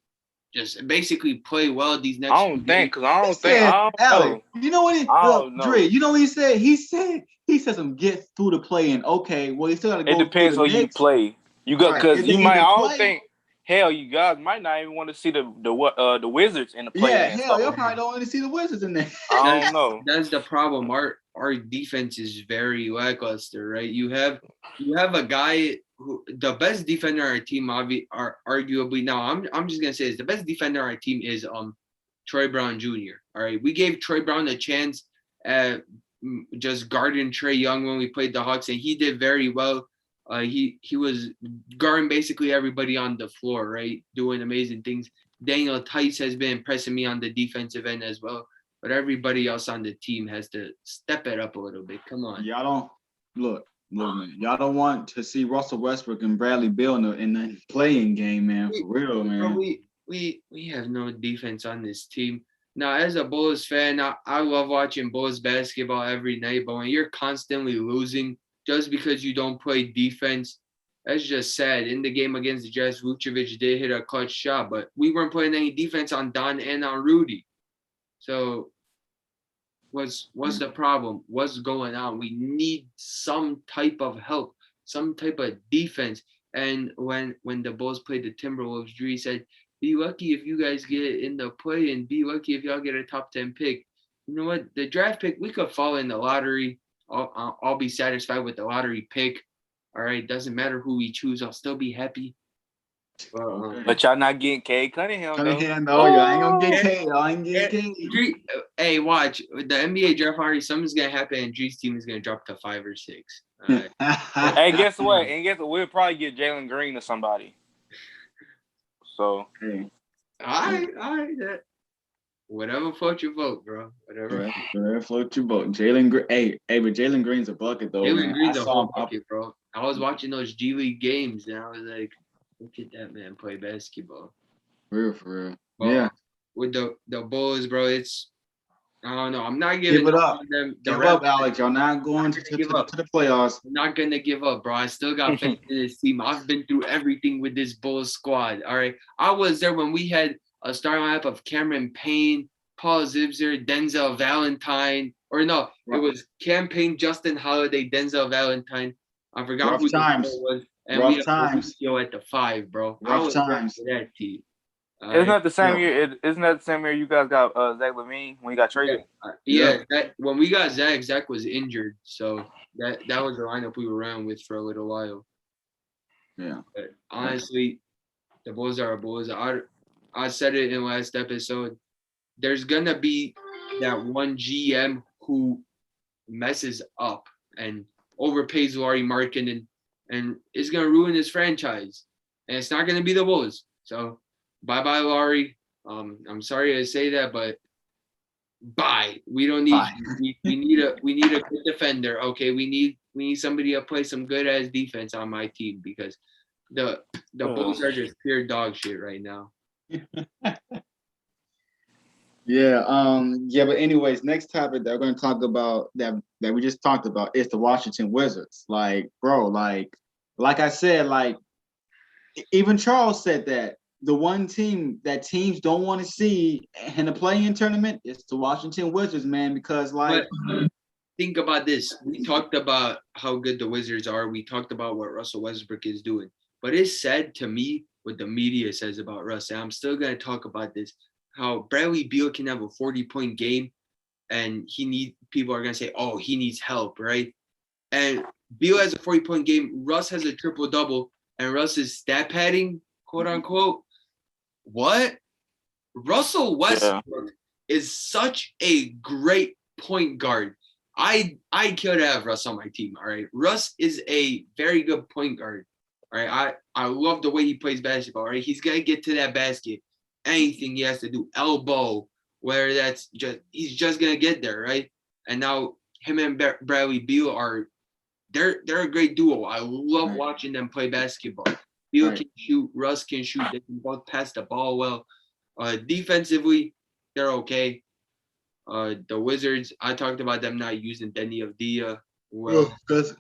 just basically play well these next. I don't think. Alex, you know what? Dre, you know what he said? He said some get through the play-in. Okay, well you still got to go. It depends on you play. You got because you might. I don't think. Hell, you guys might not even want to see the Wizards in the play. Yeah, hell, you probably don't want to see the Wizards in there. I don't know. That's the problem. Our defense is very lackluster, right? You have a guy who the best defender on our team arguably now. I'm just gonna say this. The best defender on our team is Troy Brown Jr. All right, we gave Troy Brown a chance at just guarding Trae Young when we played the Hawks, and he did very well. He was guarding basically everybody on the floor, right? Doing amazing things. Daniel Tice has been impressing me on the defensive end as well. But everybody else on the team has to step it up a little bit. Come on. Y'all don't look, man. Y'all don't want to see Russell Westbrook and Bradley Beal in the playing game, man. For real, man. We have no defense on this team. Now, as a Bulls fan, I love watching Bulls basketball every night. But when you're constantly losing just because you don't play defense, that's just sad. In the game against the Jazz, Vucevic did hit a clutch shot, but we weren't playing any defense on Don and on Rudy. So what's the problem? What's going on? We need some type of help, some type of defense. And when the Bulls played the Timberwolves, Drew said, be lucky if you guys get in the play and be lucky if y'all get a top 10 pick. You know what? The draft pick, we could fall in the lottery. I'll be satisfied with the lottery pick. All right. Doesn't matter who we choose. I'll still be happy. But y'all not getting Cade Cunningham, though. Y'all ain't gonna get Cade. Y'all ain't getting Cade. Hey, watch. The NBA draft lottery, something's going to happen, and Dre's team is going to drop to 5 or 6. All right. Hey, guess what? We'll probably get Jalen Green or somebody. So. Hey. All right. Whatever floats your boat, bro. Whatever floats your boat. Jalen Green. Hey, but Jalen Green's a bucket, though. Jalen Green's a whole bucket, bro. I was watching those G League games, and I was like, look at that man play basketball. For real. But yeah. With the Bulls, bro, I don't know. I'm not giving up on them. Give up, Alex. Y'all not going to the playoffs. I'm not going to give up, bro. I still got faith in this team. I've been through everything with this Bulls squad, all right? I was there when we had a starting lineup of Cameron Payne, Paul Zipser, Denzel Valentine. Or no, it was Cam Payne, Justin Holiday, Denzel Valentine. I forgot who the was. And we had Mauricio at the 5, bro. I was times for that team. Isn't that the same year? Isn't that the same year you guys got Zach LaVine when he got traded? When we got Zach was injured, so that was the lineup we were around with for a little while. Yeah. But honestly, the Bulls are Bulls. I said it in last episode. There's gonna be that one GM who messes up and overpays Lauri Markkanen and is gonna ruin his franchise, and it's not gonna be the Bulls. So. Bye, Laurie. I'm sorry to say that, but bye. We don't need you. We need a good defender. Okay, we need somebody to play some good ass defense on my team because the Bulls are just pure dog shit right now. But anyways, next topic that we're gonna talk about that we just talked about is the Washington Wizards. Like, bro, like I said, like even Charles said that. The one team that teams don't want to see in the play-in tournament is the Washington Wizards, man, because like think about this. We talked about how good the Wizards are. We talked about what Russell Westbrook is doing. But it's sad to me what the media says about Russ. And I'm still going to talk about this, how Bradley Beal can have a 40-point game and people are going to say, oh, he needs help, right? And Beal has a 40-point game. Russ has a triple-double. And Russ is stat padding, quote unquote. What? Russell Westbrook is such a great point guard. I could have Russ on my team. All right. Russ is a very good point guard. All right. I love the way he plays basketball. Right. He's gonna get to that basket. Anything he has to do, elbow, whether that's he's just gonna get there, right? And now him and Bradley Beal they're a great duo. I love watching them play basketball. Beal can shoot, Russ can shoot. They can both pass the ball well. Defensively, they're okay. The Wizards, I talked about them not using Denny Avdija well. Because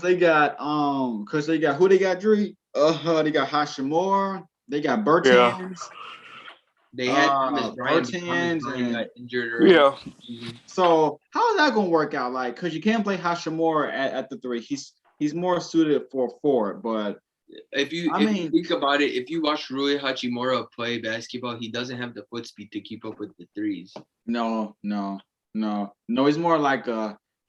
they got who they got, Dree? They got Hashimura, they got Bertans. They had Bertans and got injured early. So how is that gonna work out? Like, because you can't play Hashimura at the 3. He's more suited for a 4, but if you think about it, if you watch Rui Hachimura play basketball, he doesn't have the foot speed to keep up with the threes. No. He's more like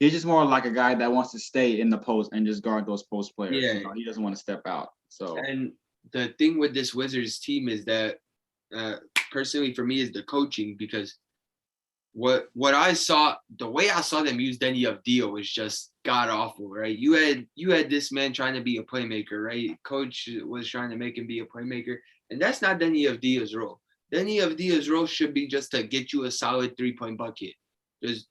just more like a guy that wants to stay in the post and just guard those post players. Yeah. You know, he doesn't want to step out. So and the thing with this Wizards team is that personally for me is the coaching, because what I saw, the way I saw them use Denny Avdija was just god awful, right? You had this man trying to be a playmaker, right? Coach was trying to make him be a playmaker, and that's not Denny Avdija's role. Denny Avdija's role should be just to get you a solid 3-point bucket. Just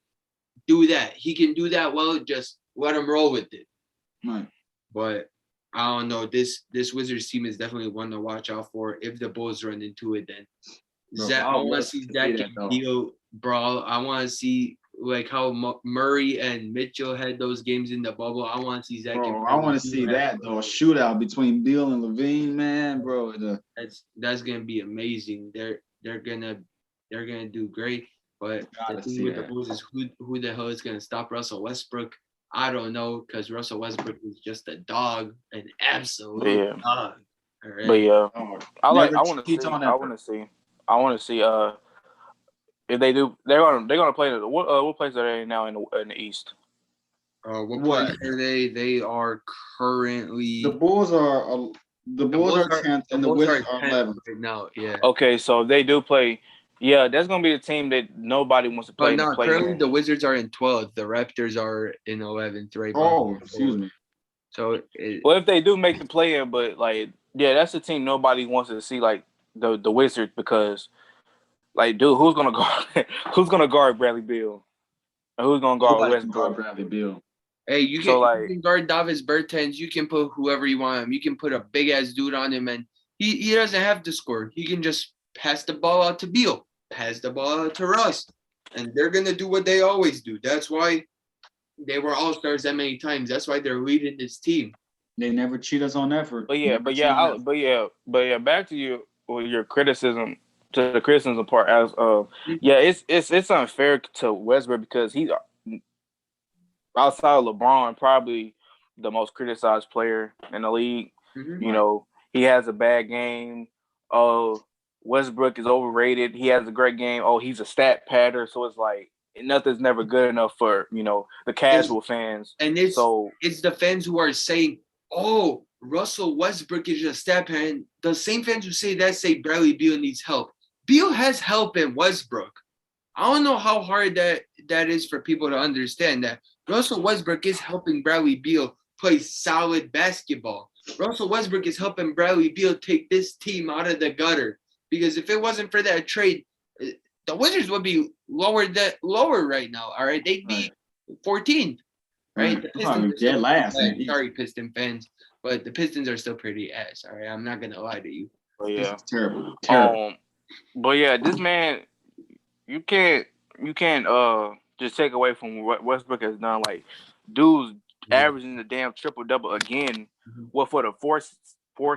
do that. He can do that well. Just let him roll with it. Right. But I don't know. This Wizards team is definitely one to watch out for. If the Bulls run into it, then I want to see Zach and Beal brawl. I want to see like how Murray and Mitchell had those games in the bubble. I want to see Zach. Bro, I want to see that though. A shootout between Beal and Levine, man, bro. That's gonna be amazing. They're gonna do great. But the thing with the Bulls is who the hell is gonna stop Russell Westbrook? I don't know, because Russell Westbrook is just a dog, an absolute dog. All right? But yeah, I want to see if they do, they're gonna play. What place are they now in the East? What place are they? They are currently the Bulls are 10th and the Wizards are 11th right now. Yeah. Okay, so they do play. Yeah, that's gonna be a team that nobody wants to play. But no, currently the Wizards are in 12th. The Raptors are in 11th, right? Oh, excuse me. So well, if they do make the play-in, but like, yeah, that's a team nobody wants to see, like the Wizards, because, like, dude, who's gonna guard Bradley Beal? And who's gonna guard Westbrook? Bradley Beal. Hey, you can guard Davis Bertans. You can put whoever you want him. You can put a big ass dude on him, and he doesn't have to score. He can just pass the ball out to Beal, pass the ball out to Russ, and they're gonna do what they always do. That's why they were all-stars that many times. That's why they're leading this team. They never cheat us on effort. But back to your criticism, to the criticism part, as it's unfair to Westbrook, because he's, outside of LeBron, probably the most criticized player in the league. Mm-hmm. You know, he has a bad game. Westbrook is overrated. He has a great game. He's a stat patter. So it's like, nothing's never good enough for, the casual fans. And it's the fans who are saying, Russell Westbrook is just stat pattern. The same fans who say that say Bradley Beal needs help. Beal has help in Westbrook. I don't know how hard that is for people to understand that Russell Westbrook is helping Bradley Beal play solid basketball. Russell Westbrook is helping Bradley Beal take this team out of the gutter. Because if it wasn't for that trade, the Wizards would be lower right now. All right, they'd be 14th. Right, the Pistons are still last. Sorry, Piston fans, but the Pistons are still pretty ass. All right, I'm not gonna lie to you. But yeah, it's terrible. But yeah, this man, you can't just take away from what Westbrook has done. Like, dude's averaging the damn triple-double again. Well, for the fourth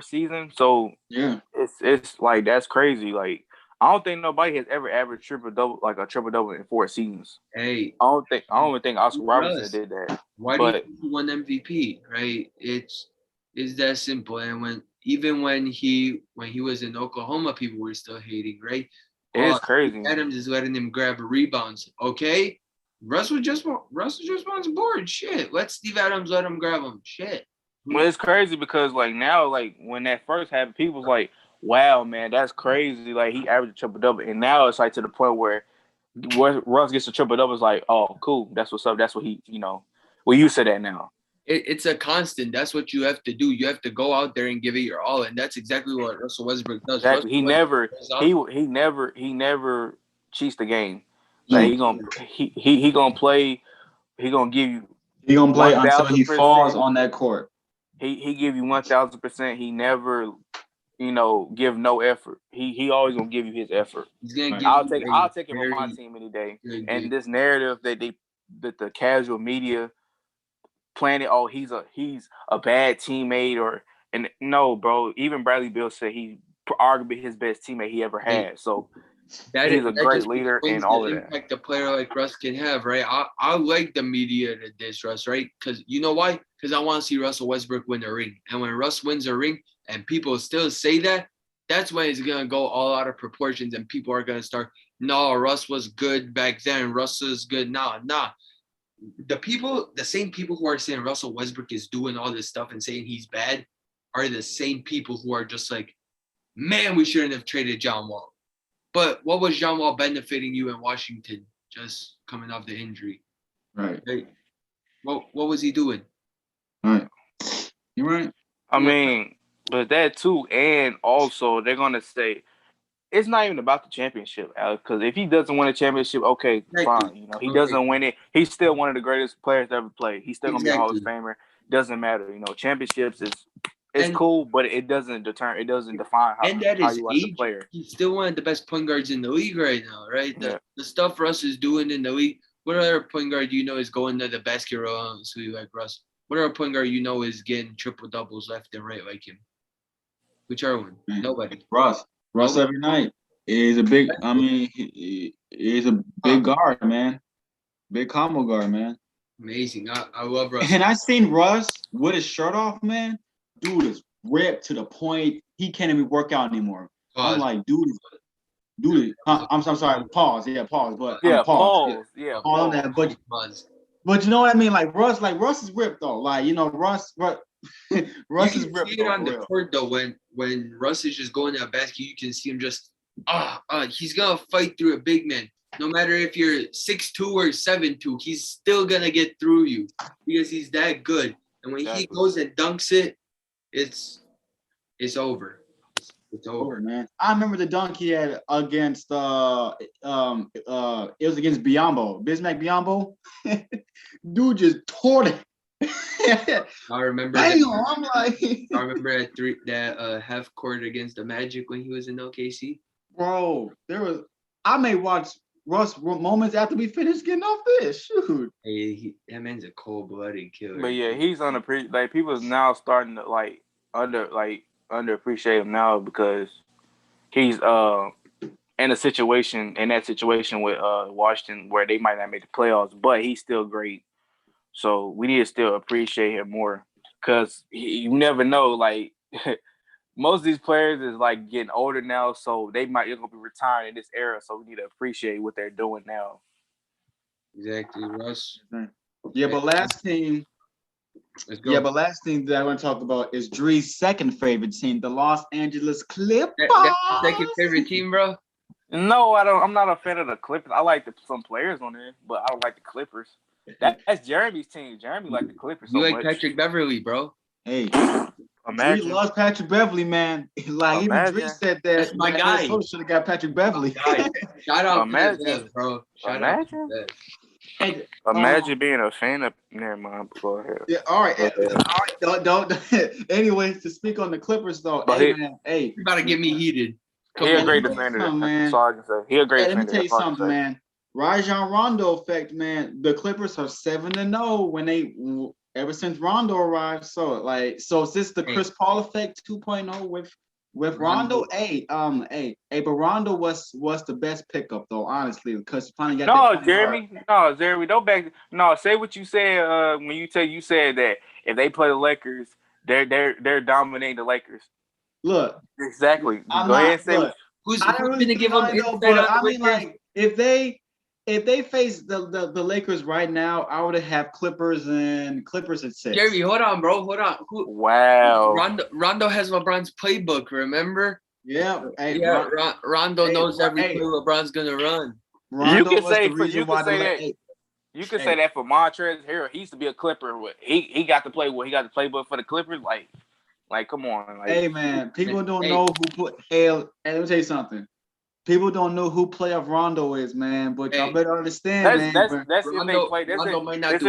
season. So yeah, it's like, that's crazy. Like, I don't think nobody has ever averaged a triple-double in 4 seasons. Hey, I don't even think Oscar Robertson did that. Why do you think he won MVP? Right? It's that simple. And when he was in Oklahoma, people were still hating, right? It's crazy. Adams is letting him grab rebounds. Okay, Russell just wants board. Shit, let Steve Adams let him grab him. Shit. Well, it's crazy because, like, now, like, when that first happened, people was like, wow, man, that's crazy. Like, he averaged a triple-double. And now it's like to the point where Russ gets a triple-double. It's like, oh, cool. That's what's up. That's what he, well, you said that now. It's a constant. That's what you have to do. You have to go out there and give it your all. And that's exactly what Russell Westbrook does. Exactly. He never cheats the game. Like, he gonna play. He gonna give you. He gonna play until he falls on that court. He give you 1,000%. He never, give no effort. He always gonna give you his effort. I'll take him on my team any day. And this narrative that the casual media planted, he's a bad teammate, and no, bro. Even Bradley Beal said he arguably his best teammate he ever had. So he's a great leader and all of that. Impact a player like Russ can have, right? I like the media to diss Russ, right? Because you know why? Because I want to see Russell Westbrook win a ring. And when Russ wins a ring and people still say that, that's when it's going to go all out of proportions and people are going to start, no, Russ was good back then. Russ is good now. Nah. The same people who are saying Russell Westbrook is doing all this stuff and saying he's bad are the same people who are just like, man, we shouldn't have traded John Wall. But what was John Wall benefiting you in Washington just coming off the injury? Right. What was he doing? Right. You're right. I mean, but that too, and also they're going to say, it's not even about the championship, Alex, because if he doesn't win a championship, okay, fine. He doesn't win it. He's still one of the greatest players to ever play. He's still going to be a Hall of Famer. Doesn't matter. Championships is cool, but it doesn't define how you like the player. He's still one of the best point guards in the league right now, right? The stuff Russ is doing in the league, What other point guard do you know is going to the basket relentlessly like Russ? What other point guard you know is getting triple doubles left and right like him? Which other one? Man. Nobody. Russ every night is a big. I mean, he is a big guard, man. Big combo guard, man. Amazing. I love Russ. And I seen Russ with his shirt off, man. Dude is ripped to the point he can't even work out anymore. Pause. I'm like, dude. I'm sorry. Pause. Yeah, pause. But Yeah, pause. Yeah, pause on that. But you know what I mean? Like Russ is ripped though. Like Russ is ripped. You can see it on the court though. When Russ is just going to that basket, you can see him just he's gonna fight through a big man. No matter if you're 6'2" or 7'2", he's still gonna get through you because he's that good. And when he goes and dunks it, it's over. It's over, man. I remember the dunk he had against it was against Biyombo, Bismack Biyombo. Dude just tore it. I remember. I'm like, I remember that half court against the Magic when he was in OKC. Bro, I may watch Russ moments after we finish getting off this. Shoot. Hey, that man's a cold-blooded killer. But yeah, he's like people's now starting to underappreciate him now because he's in that situation with Washington where they might not make the playoffs, but he's still great. So we need to still appreciate him more because you never know. Like most of these players is like getting older now, so they're gonna be retiring in this era. So we need to appreciate what they're doing now. Exactly, Russ. Yeah, but last team that I want to talk about is Dre's second favorite team, the Los Angeles Clippers. Second favorite team, bro? No, I don't. I'm not a fan of the Clippers. I like some players on there, but I don't like the Clippers. That's Jeremy's team. Jeremy like the Clippers. You like Patrick Beverly, bro? Hey, Dre loves Patrick Beverly, man. Like even Dre said that. That's my guy. Should have got Patrick Beverly. Shout out to that, bro. Shout out to that. Hey, imagine being a fan of. Never mind. Go ahead. Yeah. All right. Don't. Anyways, to speak on the Clippers, though. But you about to get me heated. He a great defender. That's all I can say. He a great defender. Let me tell you something, man. Rajon Rondo effect, man. The Clippers are 7-0 ever since Rondo arrived. So since the Chris Paul effect 2.0 with Rondo, but Rondo was the best pickup though, honestly, because finally got Jeremy, don't back. No, say what you said when you said that if they play the Lakers, they're dominating the Lakers. Look, exactly. Go ahead and say who's going to give them insight on I mean, like if they face the Lakers right now, I would have Clippers at 6. Jeremy, hold on, bro. Hold on. Wow. Rondo has LeBron's playbook, remember? Yeah. Hey, Rondo knows every play LeBron's gonna run. You can say that for Montrezl Harrell. He used to be a Clipper. He got to play he got the playbook for the Clippers. Like come on. Hey man, people don't know who put. Hey, let me tell you something. People don't know who playoff Rondo is, man. But y'all better understand, man. That's if they play. That's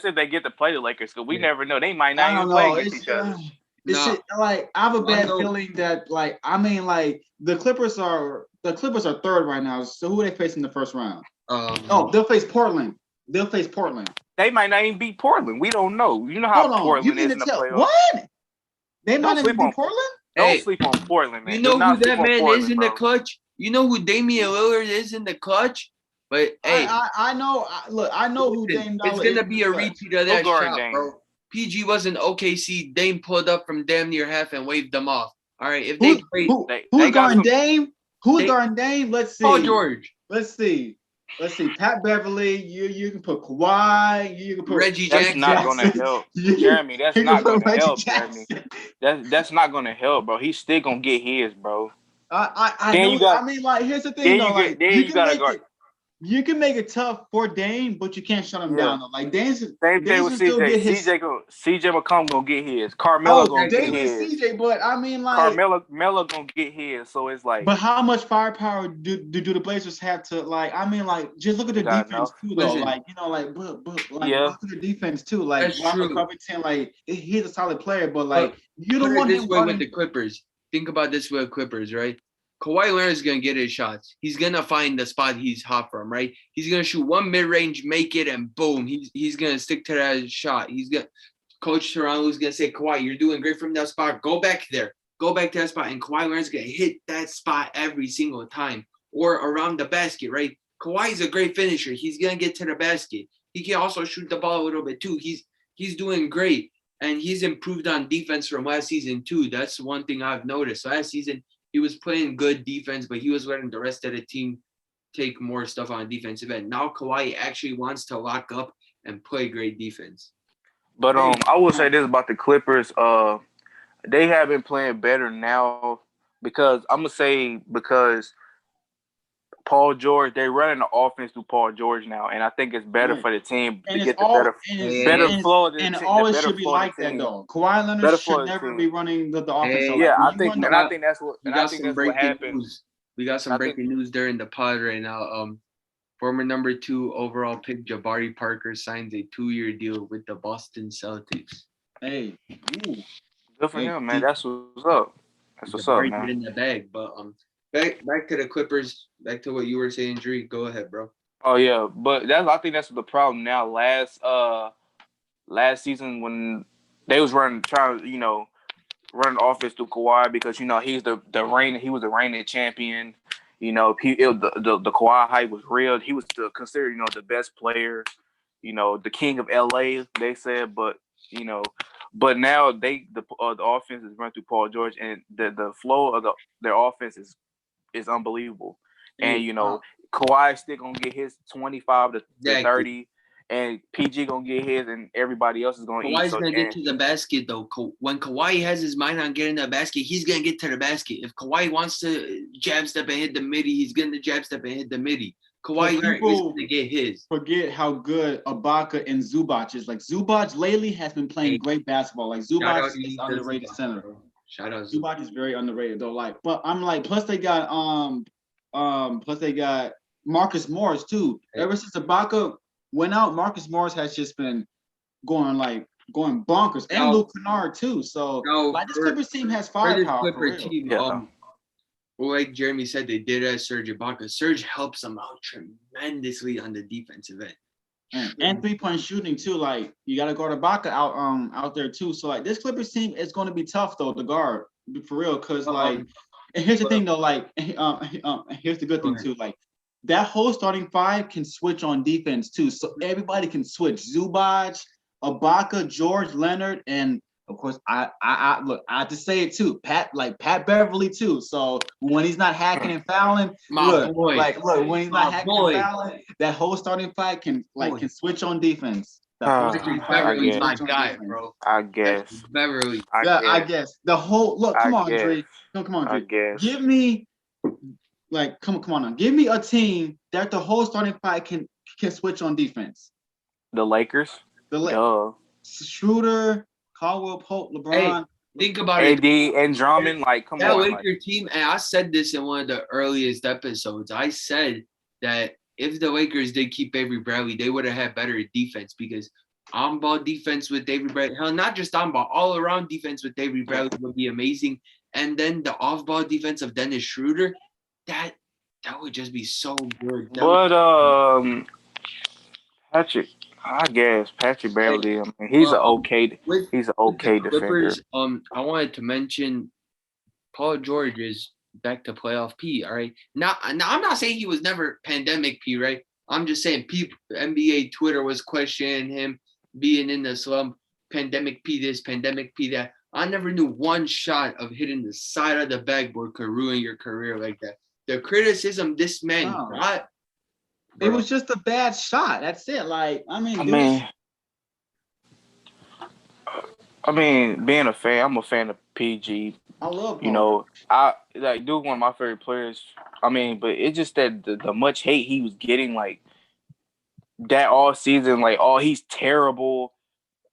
if they get to play the Lakers. Because we never know. They might not even play against each other. I have a bad feeling that, the Clippers are third right now. So who are they facing in the first round? They'll face Portland. They might not even beat Portland. We don't know. You know how Portland is in the playoffs. What? They might not even beat Portland? Don't sleep on Portland, man. You know who that man is in the clutch? You know who Damian Lillard is in the clutch? But hey, I know. I know who Dame Lillard is. It's gonna be a repeat of that shot, bro. PG was in OKC. Dame pulled up from damn near half and waved them off. All right, if they who's guarding Dame? Who's guarding Dame? Let's see. Paul George. Let's see. Pat Beverly. You can put Kawhi. You can put Reggie Jackson. That's not gonna help, Jeremy. That's not gonna help, Jeremy. That's not gonna help, bro. He's still gonna get his, bro. Here's the thing, you can make it tough for Dame, but you can't shut him down. Though. Like Dame's same thing with CJ. CJ McCollum gonna get his. Carmelo gonna get his. CJ, but Carmelo gonna get his. So it's like. But how much firepower do the Blazers have to just look at the defense too, though. Look at the defense too. Like Robert Covington, he's a solid player, but you don't want him this way with the Clippers. Think about this with Clippers, right? Kawhi Leonard's going to get his shots. He's going to find the spot he's hot from, right? He's going to shoot one mid-range, make it, and boom, he's going to stick to that shot. Coach Toronto's going to say, Kawhi, you're doing great from that spot. Go back there. Go back to that spot. And Kawhi Leonard's going to hit that spot every single time or around the basket, right? Kawhi's a great finisher. He's going to get to the basket. He can also shoot the ball a little bit too. He's doing great. And he's improved on defense from last season too. That's one thing I've noticed. Last season, he was playing good defense, but he was letting the rest of the team take more stuff on defensive end. Now Kawhi actually wants to lock up and play great defense. But I will say this about the Clippers. They have been playing better now because Paul George, they're running the offense through Paul George now, and I think it's better for the team to get the better flow of the team. And it always should be like that, though. Kawhi Leonard should never be running the offense. I think that's what happened. We got some breaking news during the pod right now. Former number 2 overall pick Jabari Parker signs a 2-year deal with the Boston Celtics. Hey, good for him, man. That's what's up. That's what's up, man. In the bag, but back to the Clippers. Back to what you were saying, Dree. Go ahead, bro. Oh yeah, but I think that's the problem now. Last season when they was running offense through Kawhi because he was the reigning champion. The Kawhi hype was real. He was considered the best player, the king of LA. They said, but now the offense is run through Paul George, and the flow of their offense is unbelievable. And Kawhi still gonna get his 25 to 30, and PG gonna get his, and everybody else is gonna eat. Kawhi's gonna get to the basket though. When Kawhi has his mind on getting the basket, he's gonna get to the basket. If Kawhi wants to jab step and hit the midi, he's gonna jab step and hit the midi. Kawhi is gonna get his. Forget how good Ibaka and Zubac is. Like Zubac lately has been playing great basketball. Like Zubac is underrated center. Shout out Zubac is very underrated though. But I'm like, plus they got Marcus Morris too. Ever since Ibaka went out, Marcus Morris has just been going bonkers, and Luke Kennard too. So this Clippers team has firepower. Like Jeremy said, they did as Serge Ibaka. Serge helps them out tremendously on the defensive end. And 3-point shooting too. Like you got to guard Ibaka out there too. So like this Clippers team is going to be tough though to guard for real. Because and here's the thing though. Like here's the good thing too. Like that whole starting 5 can switch on defense too. So everybody can switch. Zubac, Ibaka, George, Leonard, and of course I have to say it too. Pat Beverly too. So when he's not hacking and fouling, when he's not hacking and fouling, that whole starting 5 can switch on defense. Beverly's my guy, bro. I guess. Beverly. I guess. The whole come on, Dre. Come on, Dre. Give me come on now. Give me a team that the whole starting 5 can switch on defense. The Lakers. Schroeder, Caldwell Pope, LeBron. Hey, think about AD and Drummond. Come on. That Laker team, and I said this in one of the earliest episodes. I said that if the Lakers did keep Avery Bradley, they would have had better defense because on-ball defense with Avery Bradley, hell, not just on-ball, all-around defense with Avery Bradley would be amazing. And then the off-ball defense of Dennis Schroeder, that would just be so good. Patrick, I guess Patrick Beverly. I mean, he's an okay defender. I wanted to mention Paul George is back to playoff P. All right. Now I'm not saying he was never pandemic P. Right. I'm just saying NBA Twitter was questioning him being in the slump. Pandemic P this, pandemic P that. I never knew one shot of hitting the side of the backboard could ruin your career like that. The criticism this man got. It was just a bad shot. That's it. Being a fan, I'm a fan of PG. I love Paul. Dude, one of my favorite players. But it's just that the much hate he was getting, that all season, he's terrible.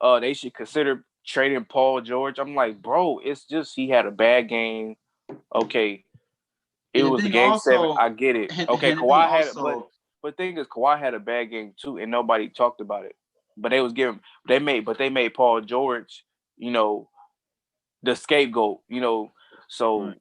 They should consider trading Paul George. I'm like, bro, it's just he had a bad game. Okay. It was the game 7. I get it. Okay, Kawhi had it, but the thing is, Kawhi had a bad game too, and nobody talked about it. But they made Paul George, the scapegoat, So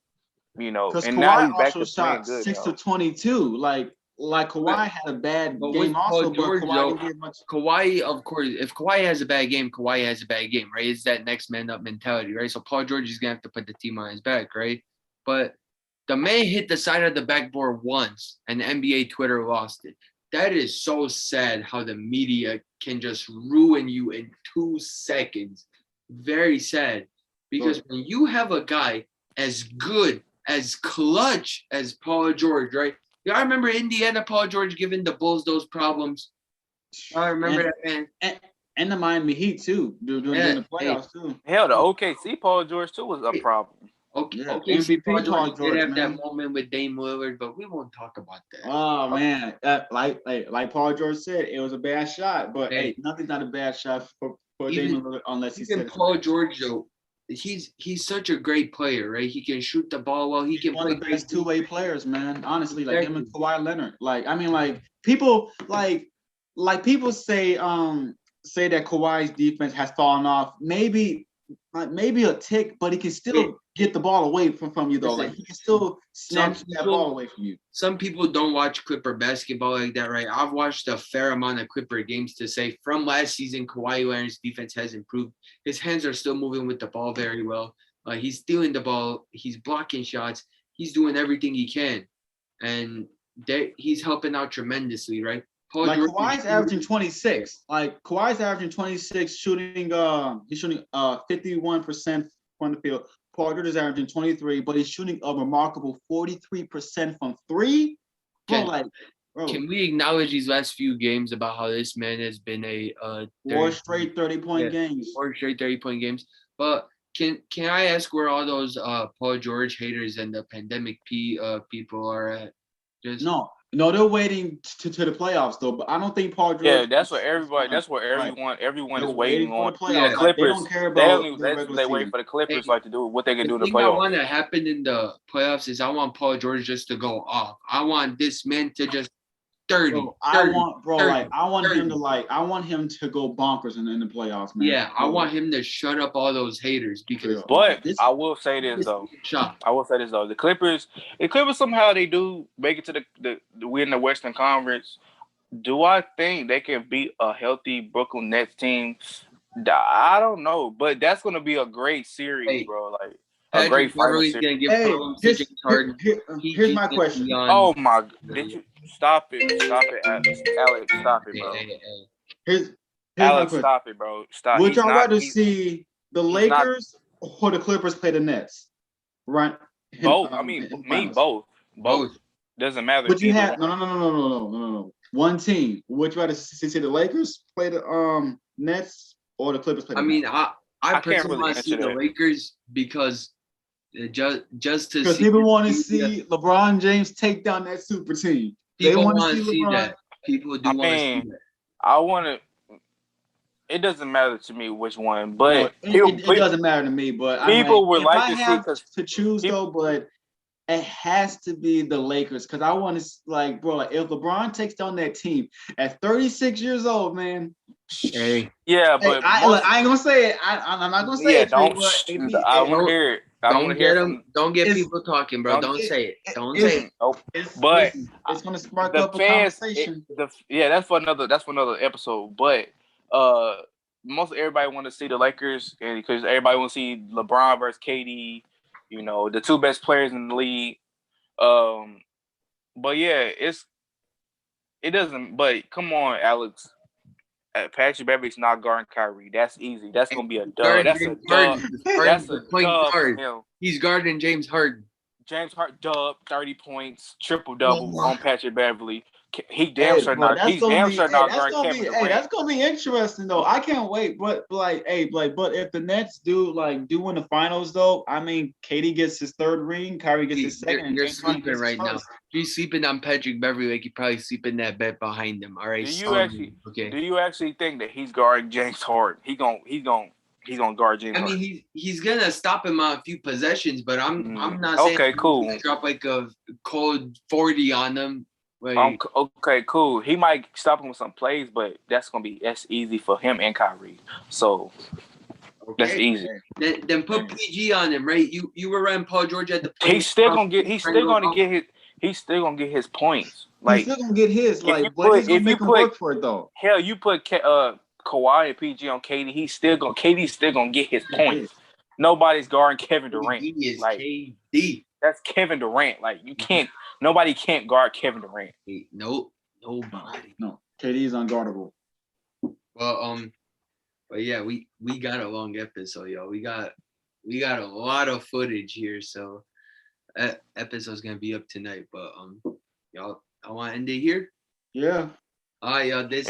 You know, Because and now Kawhi he's back also to playing shot good. 6 though. of 22. Like Kawhi had a bad But game with also, Paul but George, Kawhi though, didn't get much. Kawhi, of course, if Kawhi has a bad game, Kawhi has a bad game, right? It's that next man up mentality, right? So Paul George is gonna have to put the team on his back, right? But the man hit the side of the backboard once, and NBA Twitter lost it. That is so sad how the media can just ruin you in 2 seconds. Very sad. Because when you have a guy as good, as clutch as Paul George, right? Y'all remember Indiana Paul George giving the Bulls those problems? I remember that, man. And the Miami Heat too, during the playoffs too. Hell, the OKC Paul George too was a problem. Okay, Yeah, okay. MVP Paul George Paul George, did have man. that moment with Dame Lillard, but we won't talk about that. Oh man, like Paul George said, it was a bad shot, but hey, nothing's not a bad shot for Dame Lillard unless he said Paul George though. He's such a great player, right? He can shoot the ball well. He can one play of the best two-way players, man. Honestly, like him and Exactly. Kawhi Leonard. Like I mean, like people people say that Kawhi's defense has fallen off. Maybe a tick, but he can still get the ball away from you though. Listen, Like he can still snatch that ball away from you. Some people don't watch Clipper basketball like that, right? I've watched a fair amount of Clipper games to say from last season, Kawhi Leonard's defense has improved. His hands are still moving with the ball very well. He's stealing the ball. He's blocking shots. He's doing everything he can. And he's helping out tremendously, right? Kawhi's averaging 26. Like Kawhi's averaging 26, shooting he's shooting 51% from the field. Paul George is averaging 23, but he's shooting a remarkable 43% from three. Can we acknowledge these last few games about how this man has been four straight 30-point games. 4 straight 30-point games. But can I ask where all those Paul George haters and the pandemic people are at? No, they're waiting to the playoffs though. But I don't think Paul George. Yeah, that's what everybody. That's what everyone is waiting on. The playoffs. Clippers. They don't care about they wait for the Clippers to do what they can do in the playoffs. I want to happen in the playoffs is I want Paul George just to go off. I want this man to just 30. I want him to go bonkers in the playoffs, man. Yeah, I want him to shut up all those haters because. But I will say this though. The Clippers somehow they do make it to the win the Western Conference. Do I think they can beat a healthy Brooklyn Nets team? I don't know, but that's going to be a great series, bro. Like a great final series. Here's my question. Oh my! Did you stop it, Alex? Stop it, bro. Here's Alex, stop it, bro. Stop. Would y'all rather see the Lakers or the Clippers play the Nets? Right. Both. I mean, both. Both. Doesn't matter. But you have no. One team. Would you rather see the Lakers play the Nets or the Clippers play the Nets? I personally want to see the Lakers because just to because people want to see LeBron James take down that super team. People want to see that. People do want to see that. I want to. It doesn't matter to me which one, but it doesn't matter to me. But people would like to choose though, but it has to be the Lakers because I want to if LeBron takes down that team at 36 years old, man. Hey, yeah, but I ain't gonna say it. I'm not gonna say it. I want to hear it. Don't get people talking, bro. Don't say it. Don't say it. Nope. But it's gonna spark up a conversation. That's for another episode. But most everybody want to see the Lakers, and because everybody want to see LeBron versus KD. You know, the two best players in the league. But yeah, it doesn't. But come on, Alex. Patrick Beverly's not guarding Kyrie. That's easy. That's gonna be a dub. That's a dub. That's a dub. He's guarding James Harden. James Harden dub 30 points, triple double on Patrick Beverly. He damn sure not. He's damn sure not guarding Kevin Durant. Hey, that's gonna be interesting though. I can't wait. But but if the Nets do win the finals though, I mean, KD gets his third ring, Kyrie gets his second. You're sleeping right now. He's sleeping on Patrick Beverly like you probably sleep in that bed behind him. All right. Do you actually think that he's guarding James Harden? He's gonna guard James Harden. I mean, he's gonna stop him on a few possessions, but I'm not saying okay, cool. Drop like a cold 40 on them. Okay, cool. He might stop him with some plays, but that's easy for him and Kyrie. So Okay. That's easy. Then put PG on him, right? You were running Paul George at the point. He's still gonna get his points. Like he's still gonna get his, like, but he's gonna make him work for it though. Hell, you put Kawhi and PG on KD, KD's still gonna get his points. Nobody's guarding Kevin Durant. He is like KD. That's Kevin Durant. Like you can't. Nobody can't guard Kevin Durant. Nope. Nobody. No, KD is unguardable. Well, but yeah, we got a long episode, yo. We got a lot of footage here, so that episode's gonna be up tonight. But y'all, I want to end it here. Yeah. All right, y'all. This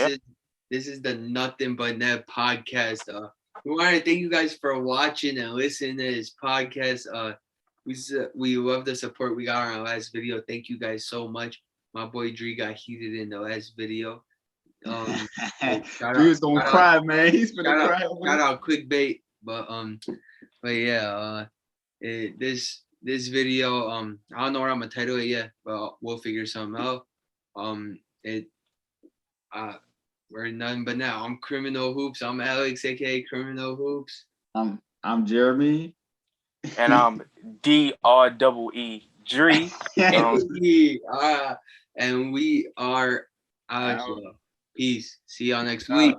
is the Nothing But Net podcast. We want to thank you guys for watching and listening to this podcast. We love the support we got on our last video. Thank you guys so much. My boy Dre got heated in the last video. Dre's gonna cry, man. He's gonna cry. Shout out clickbait, but yeah, this video, I don't know what I'm gonna title it yet, but we'll figure something out. We're Nothing But Now. I'm Criminal Hoops. I'm Alex, aka Criminal Hoops. I'm Jeremy. And I'm DREE Dre. And we are out. Peace. See y'all next week.